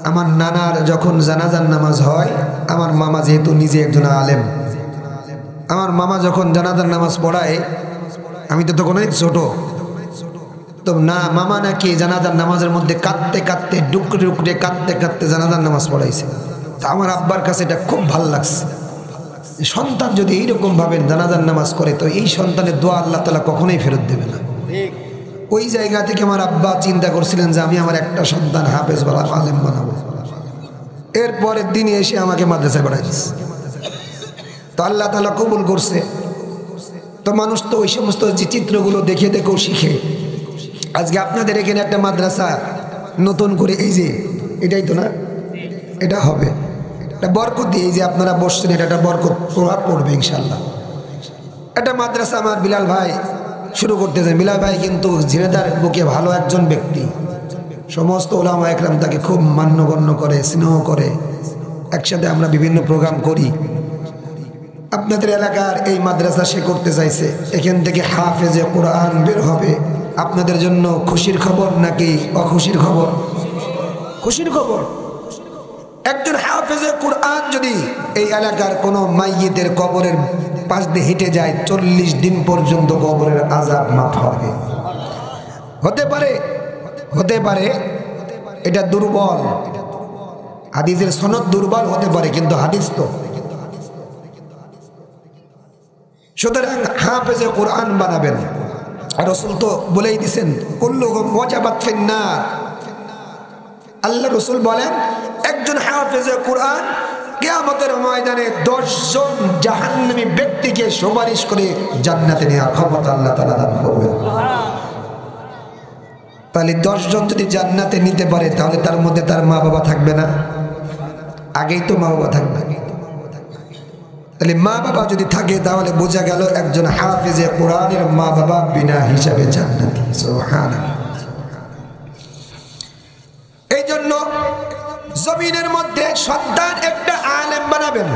আমার নানার যখন জানাজার নামাজ হয়, আমার মামা যেহেতু নিজে একজন আলেম, আমার মামা যখন জানাজার নামাজ পড়ায়, আমি তো তখন অনেক ছোট, তো না মামা নাকি জানাজার নামাজের মধ্যে কাঁদতে কাঁদতে ডুকরে ডুকরে কাঁদতে কাঁদতে জানাজার নামাজ পড়াইছে। তা আমার আব্বার কাছে এটা খুব ভালো লাগছে। সন্তান যদি এইরকম ভাবে জানাজার নামাজ করে, তো এই সন্তানের দোয়া আল্লাহ তাআলা কখনোই ফেরত দেবে না। ওই জায়গা থেকে আমার আব্বা চিন্তা করছিলেন যে আমি আমার একটা সন্তান হাফেজ বা আলেম বানাবো। এরপরের দিনই এসে আমাকে মাদ্রাসায় পড়াইছে, তো আল্লাহ তাআলা কবুল করছে। তো মানুষ তো ওই সমস্ত চিত্রগুলো দেখে দেখেও শিখে। আজকে আপনাদের এখানে একটা মাদ্রাসা নতুন করে, এই যে এটাই তো না, এটা হবে, এটা বরকত দিয়ে, এই যে আপনারা বসছেন, এটা একটা বরকত প্রভাব পড়বে ইনশাল্লাহ। একটা মাদ্রাসা আমার বিলাল ভাই শুরু করতে চান। বিলাল ভাই কিন্তু ঝিনেদার বুকে ভালো একজন ব্যক্তি, সমস্ত ওলামা একরাম তাকে খুব মান্যগণ্য করে, স্নেহ করে, একসাথে আমরা বিভিন্ন প্রোগ্রাম করি। আপনাদের এলাকার এই মাদ্রাসা সে করতে চাইছে, এখান থেকে হাফেজে কোরআন বের হবে। আপনাদের জন্য খুশির খবর নাকি অখুশির খবর? খুশির খবর। একজন হাফেজে কোরআন যদি এই এলাকার কোনো মাইয়িতের কবরের পাশ দিয়ে হেঁটে যায়, 40 দিন পর্যন্ত কবরের আযাব মাফ হবে। হতে পারে এটা দুর্বল, হাদিসের সনদ দুর্বল হতে পারে, কিন্তু হাদিস তো। সুতরাং হাফেজে কোরআন বানাবেন। আর রাসূল তো বলেই দিয়েছেন, কুল্লুহুম ওয়াজাবাত ফিন্নার। আল্লাহ রাসূল বলেন, একজন হাফেজে কোরআন কিয়ামতের ময়দানে 10 জন জাহান্নামী ব্যক্তিকে সুপারিশ করে জান্নাতে নেওয়ার ক্ষমতা আল্লাহ তাআলা দান করবেন। তাহলে 10 জন যদি জান্নাতে নিতে পারে, তাহলে তার মধ্যে তার মা বাবা থাকবে না? আগেই তো মা বাবা থাকবে। তাহলে মা বাবা যদি থাকে, তাহলে বোঝা গেল একজন হাফেজে কোরআনের মা বাবা বিনা হিসাবে জান্নাতি। সুবহানাল্লাহ। এই জন্য জমিনের মধ্যে সন্তান একটা আলেম বানাবেন,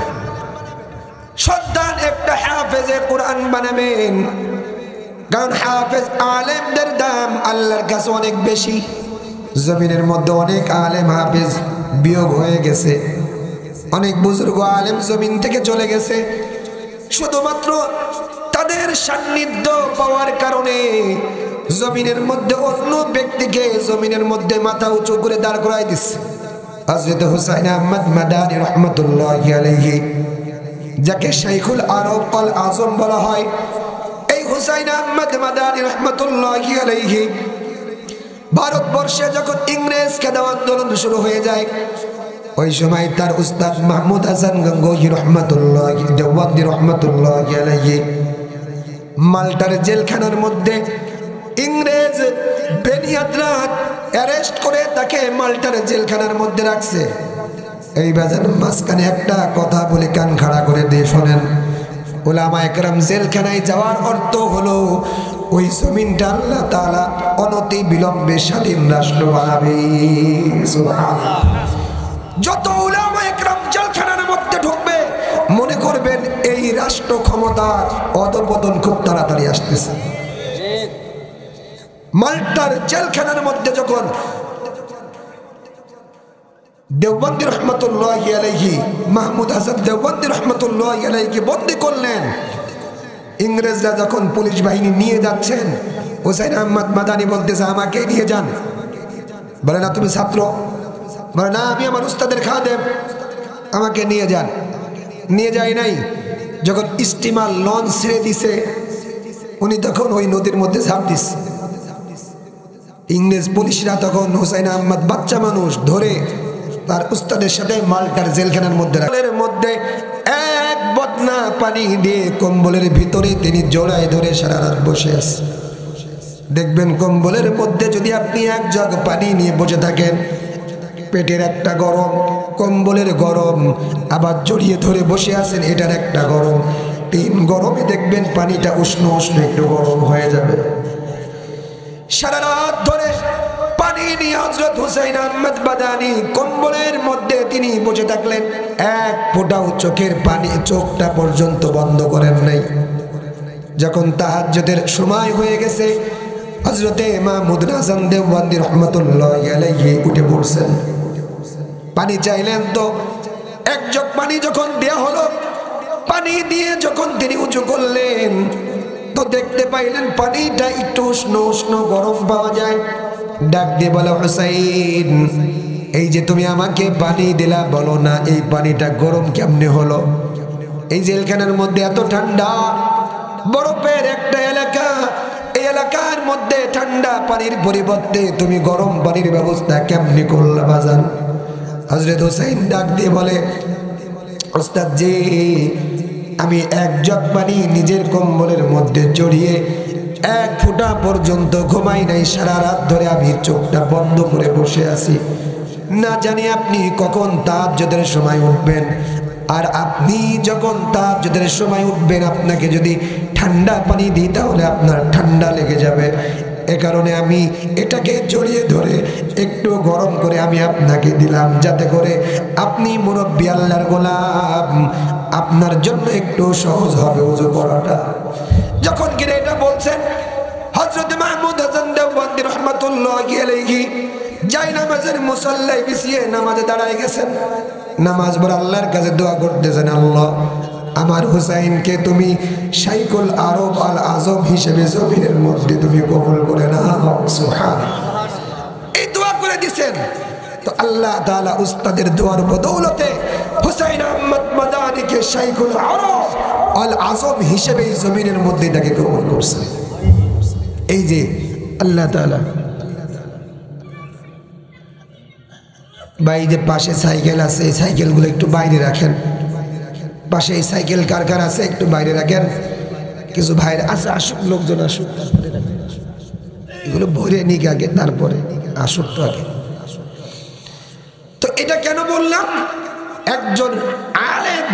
সন্তান একটা হাফেজে কোরআন বানাবেন। কারণ হাফেজ আলেমদের দাম আল্লাহর কাছে অনেক বেশি। জমিনের মধ্যে অনেক আলেম হাফেজ বিয়োগ হয়ে গেছে, অনেক বুজুর্গ আলেম জমিন থেকে চলে গেছে। শুধুমাত্র তাদের সান্নিধ্য পাওয়ার কারণে জমিনের মধ্যে অন্য ব্যক্তিকে জমিনের মধ্যে মাথা উঁচু করে দাঁড় করাই দিচ্ছে। হযরত হুসাইন আহমদ মাদানী রাহমাতুল্লাহি আলাইহি, যাকে শাইখুল আরব আল আজম বলা হয়, এই হুসাইন আহমদ মাদানী রাহমাতুল্লাহি আলাইহি ভারতবর্ষে যখন ইংরেজ খেদাও আন্দোলন শুরু হয়ে যায়, ওই সময় তার উস্তাদ মাহমুদ হাসান গঙ্গোহী রহমাতুল্লাহি দেওবন্দি রহমাতুল্লাহি আলাইহি মাল্টার জেলখানার মধ্যে ইংরেজ বেনিয়াদরা অ্যারেস্ট করে তাকে মাল্টার জেলখানার মধ্যে রাখছে। এই বাজার মাঝখানে একটা কথা বলে কান খাড়া করে দিয়ে শোনেন, উলামা একরাম জেলখানায় যাওয়ার অর্থ হলো ওই জমিনটা আল্লাহ তাআলা অনতি বিলম্বে স্বাধীন রাষ্ট্র বানাবে। সুবহানাল্লাহ। যত উলামা একরাম জেলখানার মধ্যে ঢুকবে, মনে করবেন এই রাষ্ট্র ক্ষমতার অধঃপতন খুব তাড়াতাড়ি আসতেছে। মাল্টার জেলখানার মধ্যে যখন দেওবন্দি রহমাতুল্লাহি আলাইহি মাহমুদ হাসান দেওবন্দি রহমাতুল্লাহি আলাইহি বন্দী করলেন, ইংরেজরা যখন পুলিশ বাহিনী নিয়ে যাচ্ছেন, হুসাইন আহমদ মাদানী বলতেছে, আমাকে নিয়ে যান। বলে না তুমি ছাত্র? বলে না, আমি আমার উস্তাদের খাদেম, আমাকে নিয়ে যান। নিয়ে যায় নাই। যখন স্টিমার লঞ্চ ছেড়ে দিছে, উনি তখন ওই নদীর মধ্যে ঝাঁপ দিচ্ছে। ইংরেজ পুলিশরা তখন হুসাইন আহমদ বাচ্চা মানুষ ধরে তার উস্তাদের সাথে মাল্টার জেলখানার মধ্যে এক বদনা পানি দিয়ে কম্বলের ভিতরে তিনি জড়ায় ধরে সারা রাত বসে আছে। দেখবেন কম্বলের মধ্যে যদি আপনি এক জগ পানি নিয়ে বসে থাকেন, পেটের একটা গরম, কম্বলের গরম, আবার জড়িয়ে ধরে বসে আছেন এটার একটা গরম। 3 গরমে দেখবেন পানিটা উষ্ণ উষ্ণ একটু গরম হয়ে যাবে। সারা রাত ধরে পানি নিয়ে হযরত হুসাইন আহমদ বাদানী কম্বলের মধ্যে তিনি বসে থাকলেন। এক ফোঁটাও চোখের পানি, চোখটা পর্যন্ত বন্ধ করেন নাই। যখন তাহাজ্জুদের সময় হয়ে গেছে, হযরতে মাহমুদ হাসান দেওবন্দি রহমাতুল্লাহি আলাইহি উঠে পড়ছেন। পানি চাইলেন, তো এক জগ পানি যখন দেয়া হলো, পানি দিয়ে যখন তিনি উঁচু করলেন, তো দেখতে পাইলেন পানিটা একটু উষ্ণ উষ্ণ গরম পাওয়া যায়। ডাক দিয়ে বলে, হুসাইন, এই যে তুমি আমাকে পানি দিলা, বলো না এই পানিটা গরম কেমনে হলো? এই জেলখানার মধ্যে এত ঠান্ডা, বরফের একটা এলাকা, এই এলাকার মধ্যে ঠান্ডা পানির পরিবর্তে তুমি গরম পানির ব্যবস্থা কেমনে করলা বাজান? হযরত হুসাইন ডাক দিয়ে বলে, ওস্তাদ জি, আমি এক জগ পানি নিজের কম্বলের মধ্যে জড়িয়ে 1 ফোঁটা পর্যন্ত ঘুমাই নাই। সারা রাত ধরে আমি চোখটা বন্ধ করে বসে আছি। না জানি আপনি কখন তাহাজ্জুদের সময় উঠবেন, আর আপনি যখন তাহাজ্জুদের সময় উঠবেন আপনাকে যদি ঠান্ডা পানি দিই তাহলে আপনার ঠান্ডা লেগে যাবে। এ কারণে আমি এটাকে জড়িয়ে ধরে একটু গরম করে আমি আপনাকে দিলাম, যাতে করে আপনি মুরব্বি আল্লাহর গোলাম, আপনার জন্য একটু সহজ হবে ওযু করাটা। যখন কিনা এটা বলছেন, হযরত মাহমুদ হাসান দেওবন্দি রহমাতুল্লাহি আলাইহি যাই নামাজের মুসাল্লায় বিছিয়ে নামাজে দাঁড়ায় গেছেন। নামাজ পড়ে আল্লাহর কাছে দোয়া করতেছেন, আল্লাহ আমার হুসাইনকে তুমি শাইখুল আরব আল আজম হিসেবে জমিনের মধ্যে তুমি কবুল করে নাও। সুবহানাল্লাহ, এই দোয়া করে দিয়েছেন। তো আল্লাহ তাআলা উস্তাদের দোয়ার বদৌলতে হুসাইন আহমদ মাদানীকে শাইখুল আরব আল আজম হিসেবে জমিনের মধ্যে তাকে কবুল করছেন। এই যে আল্লাহ তাআলা। ভাই, যে পাশে সাইকেল আছে, এই সাইকেলগুলো একটু বাইরে রাখেন। পাশে এই সাইকেল কার কার আছে একটু বাইরে রাখেন। কিছু ভাইরা আছে, আসুক, লোকজন আসুক, এগুলো ভরে নিক আগে, তারপরে আসুক তো আগে। তো এটা কেন বললাম? একজন আলেম,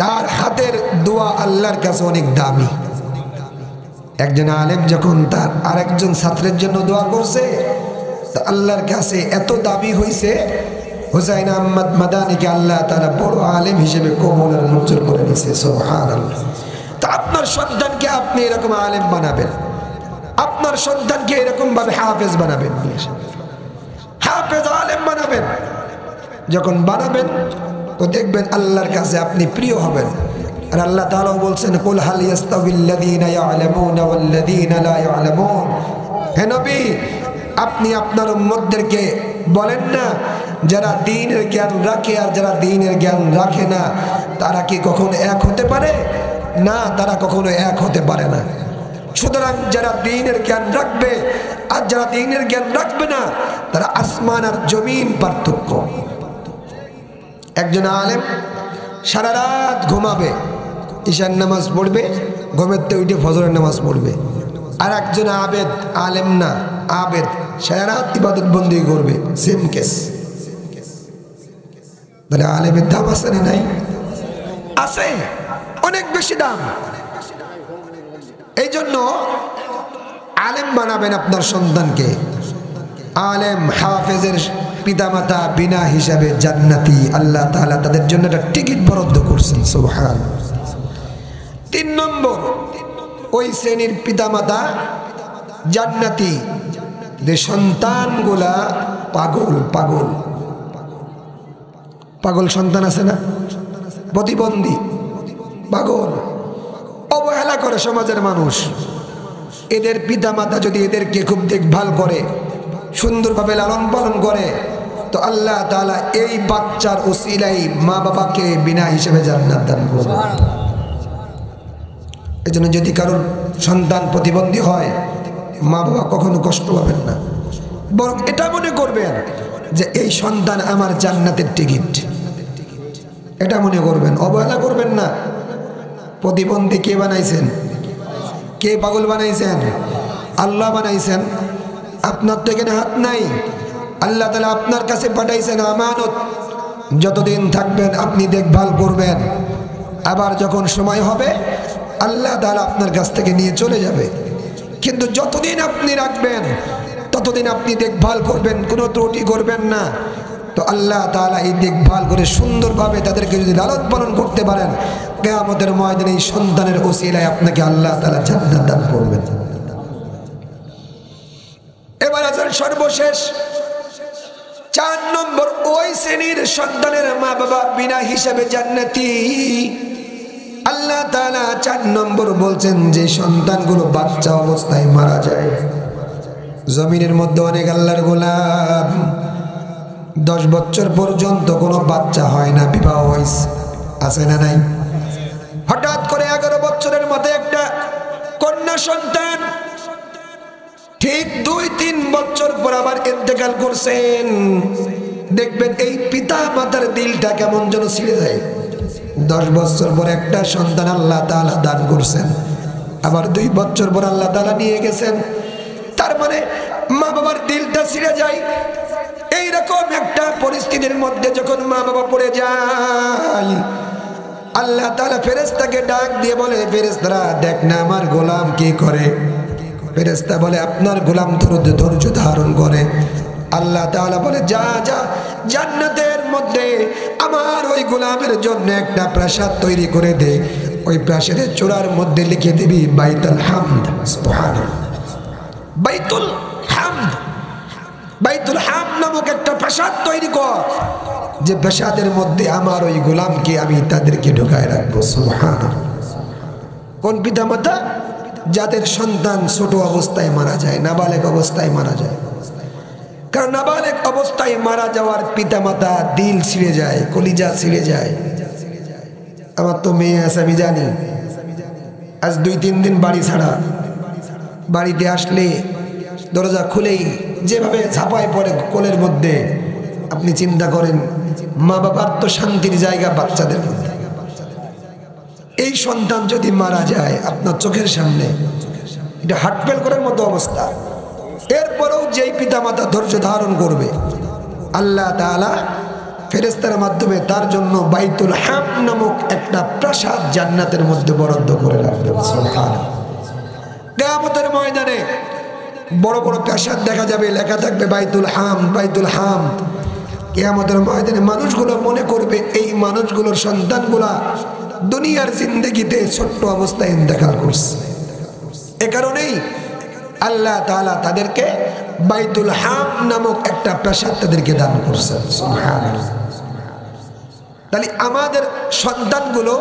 তার হাতের দোয়া আল্লাহর কাছে অনেক দামি। একজন আলেম যখন তার আরেকজন ছাত্রের জন্য দোয়া করছে, তো আল্লাহর কাছে এত দামি হয়েছে, হুসাইন আহমদ মাদানীকে আল্লাহ তাআলা বড় আলেম হিসেবে কবুলের মঞ্জুর করে নিয়েছে। সুবহানাল্লাহ। তো আপনার সন্তানকে আপনি এরকম আলেম বানাবেন, আপনার সন্তানকে এরকম ভাবে হাফেজ বানাবেন, হাফেজ আলেম বানাবেন। যখন বানাবেন তো দেখবেন আল্লাহর কাছে আপনি প্রিয় হবেন। আর আল্লাহ তাআলা বলছেন, কুল হাল ইয়াস্তাবিল্লাযীনা ইয়া'লামুনা ওয়াল্লাযীনা লা ইয়া'লামুন। হে নবী, আপনি আপনার উম্মতদেরকে বলেন না, যারা দ্বীনের জ্ঞান রাখে আর যারা দ্বীনের জ্ঞান রাখে না, তারা কি কখনো এক হতে পারে? না, তারা কখনো এক হতে পারে না। সুতরাং যারা দ্বীনের জ্ঞান রাখবে আর যারা দ্বীনের জ্ঞান রাখবে না, তারা আসমান আর জমিন পার্থক্য। একজন আলেম সারা রাত ঘুমাবে, ঈশার নামাজ পড়বে, ঘুমের থেকে উঠে ফজরের নামাজ পড়বে। আর একজন আবেদ, আলেম না আবেদ, সারা রাত ইবাদত বন্দি করবে, সেম কেস। তাহলে আলেমের দাম আছে না নাই? আছে, অনেক বেশি দাম। এই জন্য আলেম বানাবেন আপনার সন্তানকে। আলেম হাফেজের পিতামাতা বিনা হিসাবে জান্নাতি, আল্লাহ তাআলা তাদের জন্য একটা টিকিট বরাদ্দ করছেন। সুবহানাল্লাহ। 3 নম্বর, ওই শ্রেণীর পিতামাতা জান্নাতি যে সন্তানগুলা পাগল পাগল পাগল সন্তান আছে না, প্রতিবন্ধী, পাগল, অবহেলা করে সমাজের মানুষ। এদের পিতামাতা যদি এদেরকে খুব দেখভাল করে, সুন্দরভাবে লালন পালন করে, তো আল্লাহ তাআলা এই বাচ্চার ওসিলাই মা বাবাকে বিনা হিসেবে জান্নাত দান করবে। এজন্য যদি কারোর সন্তান প্রতিবন্ধী হয়, মা বাবা কখনো কষ্ট পাবেন না, বরং এটা মনে করবেন যে এই সন্তান আমার জান্নাতের টিকিট, এটা মনে করবেন, অবহেলা করবেন না। প্রতিবন্ধী কে বানাইছেন? কে পাগল বানাইছেন? আল্লাহ বানাইছেন। আপনার তো এখানে হাত নাই, আল্লাহ তাআলা আপনার কাছে পাঠাইছেন আমানত। যতদিন থাকবেন আপনি দেখভাল করবেন, আবার যখন সময় হবে আল্লাহ তাআলা আপনার কাছ থেকে নিয়ে চলে যাবে। কিন্তু যতদিন আপনি রাখবেন ততদিন আপনি দেখভাল করবেন, কোনো ত্রুটি করবেন না। তো আল্লাহ তাআলা এই দেখভাল করে সুন্দরভাবে তাদেরকে যদি লালন পালন করতে পারেন, কিয়ামতের ময়দানে এই সন্তানের ওসিলায় আপনাকে আল্লাহ তাআলা জান্নাত দান করবেন। এবার আছেন সর্বশেষ 4 নম্বর, ওই শ্রেণীর সন্তানের মা বাবা বিনা হিসাবে জান্নাতি। আল্লাহ তাআলা 4 নম্বর বলছেন যে সন্তানগুলো বাচ্চা অবস্থায় মারা যায়। জমিনের মধ্যে অনেক আল্লাহর গোলাম 10 বছর পর্যন্ত কোনো বাচ্চা হয় না, বিবাহ হয়েছে, আছে না নাই? হঠাৎ করে 11 বছরের মাথায় একটা কন্যা সন্তান, ঠিক 2-3 বছর পর আবার ইন্তেকাল করছেন। দেখবেন এই পিতা মাতার দিলটা কেমন যেন ছিঁড়ে যায়। 10 বছর পর একটা সন্তান আল্লাহ তাআলা দান করছেন, আবার 2 বছর পর আল্লাহ তাআলা নিয়ে গেছেন। তার মানে মা বাবার দিলটা ছিঁড়ে যায়। এইরকম একটা পরিস্থিতির মধ্যে যখন মা বাবা পড়ে যায়, আল্লাহ তাআলা ফেরেশতাকে ডাক দিয়ে বলে, ফেরেশতারা দেখ না আমার গোলাম কি করে। ফেরেশতা বলে আপনার গোলাম ধৈর্য ধারণ করে। আল্লাহ তাআলা বলে যা যা জান্নাতের মধ্যে আমার ওই গোলামের জন্য একটা প্রাসাদ তৈরি করে দে, ওই প্রাসাদের চূড়ার মধ্যে লিখে দিবি বাইতুল হামদ। সুবহানাল্লাহ, বাইতুল হামদ, বাইতুল হামদ নামক একটা প্রাসাদ তৈরি কর, যে প্রাসাদের মধ্যে আমার ওই গোলামকে আমি তাদেরকে ঢুকায় রাখবো। সুবহানাল্লাহ। কোন পিতা মাতা যাদের সন্তান ছোট অবস্থায় মারা যায়, নাবালেগ অবস্থায় মারা যায়। কারণ নাবালেগ অবস্থায় মারা যাওয়ার পিতা মাতা দিল ছিঁড়ে যায়, কলিজা ছিঁড়ে যায়। আমার তো মেয়ে আছে, আমি জানি। আজ 2-3 দিন বাড়ি ছাড়া, বাড়িতে আসলে দরজা খুলেই যেভাবে ঝাঁপায় পড়ে কোলের মধ্যে, আপনি চিন্তা করেন মা বাবার তো শান্তির জায়গা বাচ্চাদের মধ্যে। এই সন্তান যদি মারা যায় আপনার চোখের সামনে, এটা হার্টফেল করার মতো অবস্থা। এরপরেও যেই পিতা মাতা ধৈর্য ধারণ করবে, আল্লাহ তাআলা ফেরেশতার মাধ্যমে তার জন্য বাইতুল হামদ নামক একটা প্রাসাদ জান্নাতের মধ্যে বরাদ্দ করে রাখবেন। সুবহানাল্লাহ। কিয়ামতের ময়দানে বড় বড় প্রাসাদ দেখা যাবে, লেখা থাকবে বাইতুল হামদ, বাইতুল হামদ। কিয়ামতের ময়দানে মানুষগুলো মনে করবে এই মানুষগুলোর সন্তানগুলা দুনিয়ার জিন্দেগিতে ছোট্ট অবস্থায় ইন্তেকাল করছে। এ কারণেই আল্লাহ তাআলা তাদেরকে বাইতুল হামদ নামক একটা প্রাসাদ তাদেরকে দান করছেন। সুবহানাল্লাহ। তাহলে আমাদের সন্তানগুলো,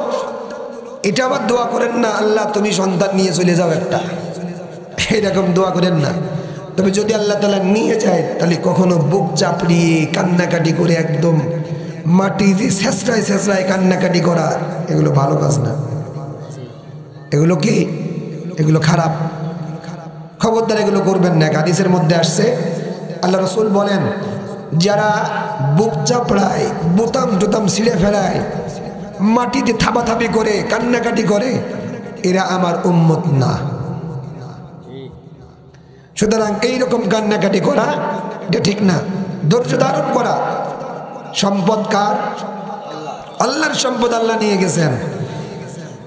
এটা আবার দোয়া করেন না আল্লাহ তুমি সন্তান নিয়ে চলে যাও একটা, এরকম দোয়া করেন না। তবে যদি আল্লাহ তাআলা নিয়ে যায় তাহলে কখনো বুক চাপড়িয়ে কান্নাকাটি করে একদম মাটি দিয়ে ছেঁচড়ায় ছেঁচড়ায় কান্নাকাটি করা, এগুলো ভালো কাজ না। এগুলো কি? এগুলো খারাপ। খবরদার এগুলো করবেন না। হাদিসের মধ্যে আসছে, আল্লাহ রাসূল বলেন যারা বুক চাপড়ায়, বোতাম টোতাম ছিঁড়ে ফেলায়, মাটিতে থাপাথাপি করে কান্নাকাটি করে, এরা আমার উম্মত না। সুতরাং এইরকম কান্নাকাটি করা এটা ঠিক না। ধৈর্য ধারণ করা। সম্পদ কার? আল্লাহর সম্পদ আল্লাহ নিয়ে গেছেন,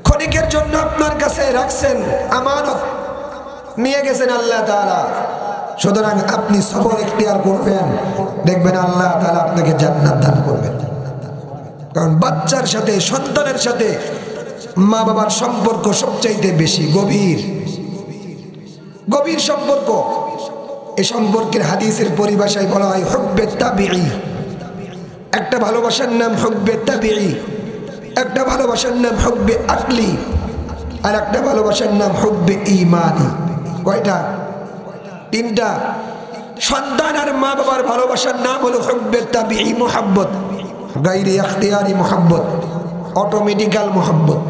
ক্ষণিকের জন্য আপনার কাছে রাখছেন, আমানত নিয়ে গেছেন আল্লাহ তাআলা। সুতরাং আপনি সবর ইখতিয়ার করবেন, দেখবেন আল্লাহ তাআলা আপনাকে জান্নাত দান করবেন। কারণ বাচ্চার সাথে, সন্তানের সাথে মা বাবার সম্পর্ক সবচাইতে বেশি গভীর, গভীর সম্পর্ক। এই সম্পর্কের হাদিসের পরিভাষায় বলা হয় হুব্বে তাবিঈ। একটা ভালোবাসার নাম হুব্বে তাবিঈ, একটা ভালোবাসার নাম হুব্বে আকলি, আর একটা ভালোবাসার নাম হুব্বে ঈমানি। কয়টা? 3টা। সন্তান আর মা বাবার ভালোবাসার নাম হলো হুব্বে তাবিঈ মুহাব্বত, গায়রে ইখতিয়ারি মুহাব্বত, অটোমেটিক্যাল মুহাব্বত।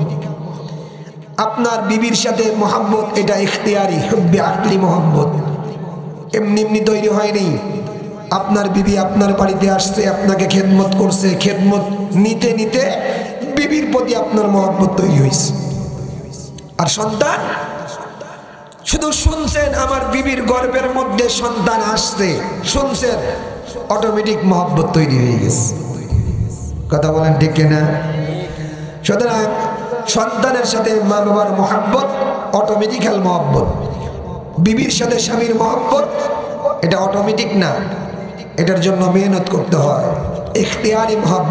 আপনার বিবির সাথে মুহাব্বত, এটা ইখতিয়ারি হুব্বে আকলি মুহাব্বত, এমনি এমনি তৈরি হয়নি। আপনার বিবি আপনার বাড়িতে আসছে, আপনাকে খেদমত করছে, খেদমত নিতে নিতে বিবির প্রতি আপনার মহব্বত তৈরি হয়েছে। আর সন্তান শুধু শুনছেন আমার বিবির গর্ভের মধ্যে সন্তান আসছে, শুনছেন, অটোমেটিক মহব্বত তৈরি হয়ে গেছে। কথা বলেন ঠিক কিনা? সুতরাং সন্তানের সাথে মা বাবার মহব্বত অটোমেটিক্যাল মহব্বত, বিবির সাথে স্বামীর মহব্বত এটা অটোমেটিক না, এটার জন্য মেহনত করতে হয়, ইখতিয়ারি মহব্বত।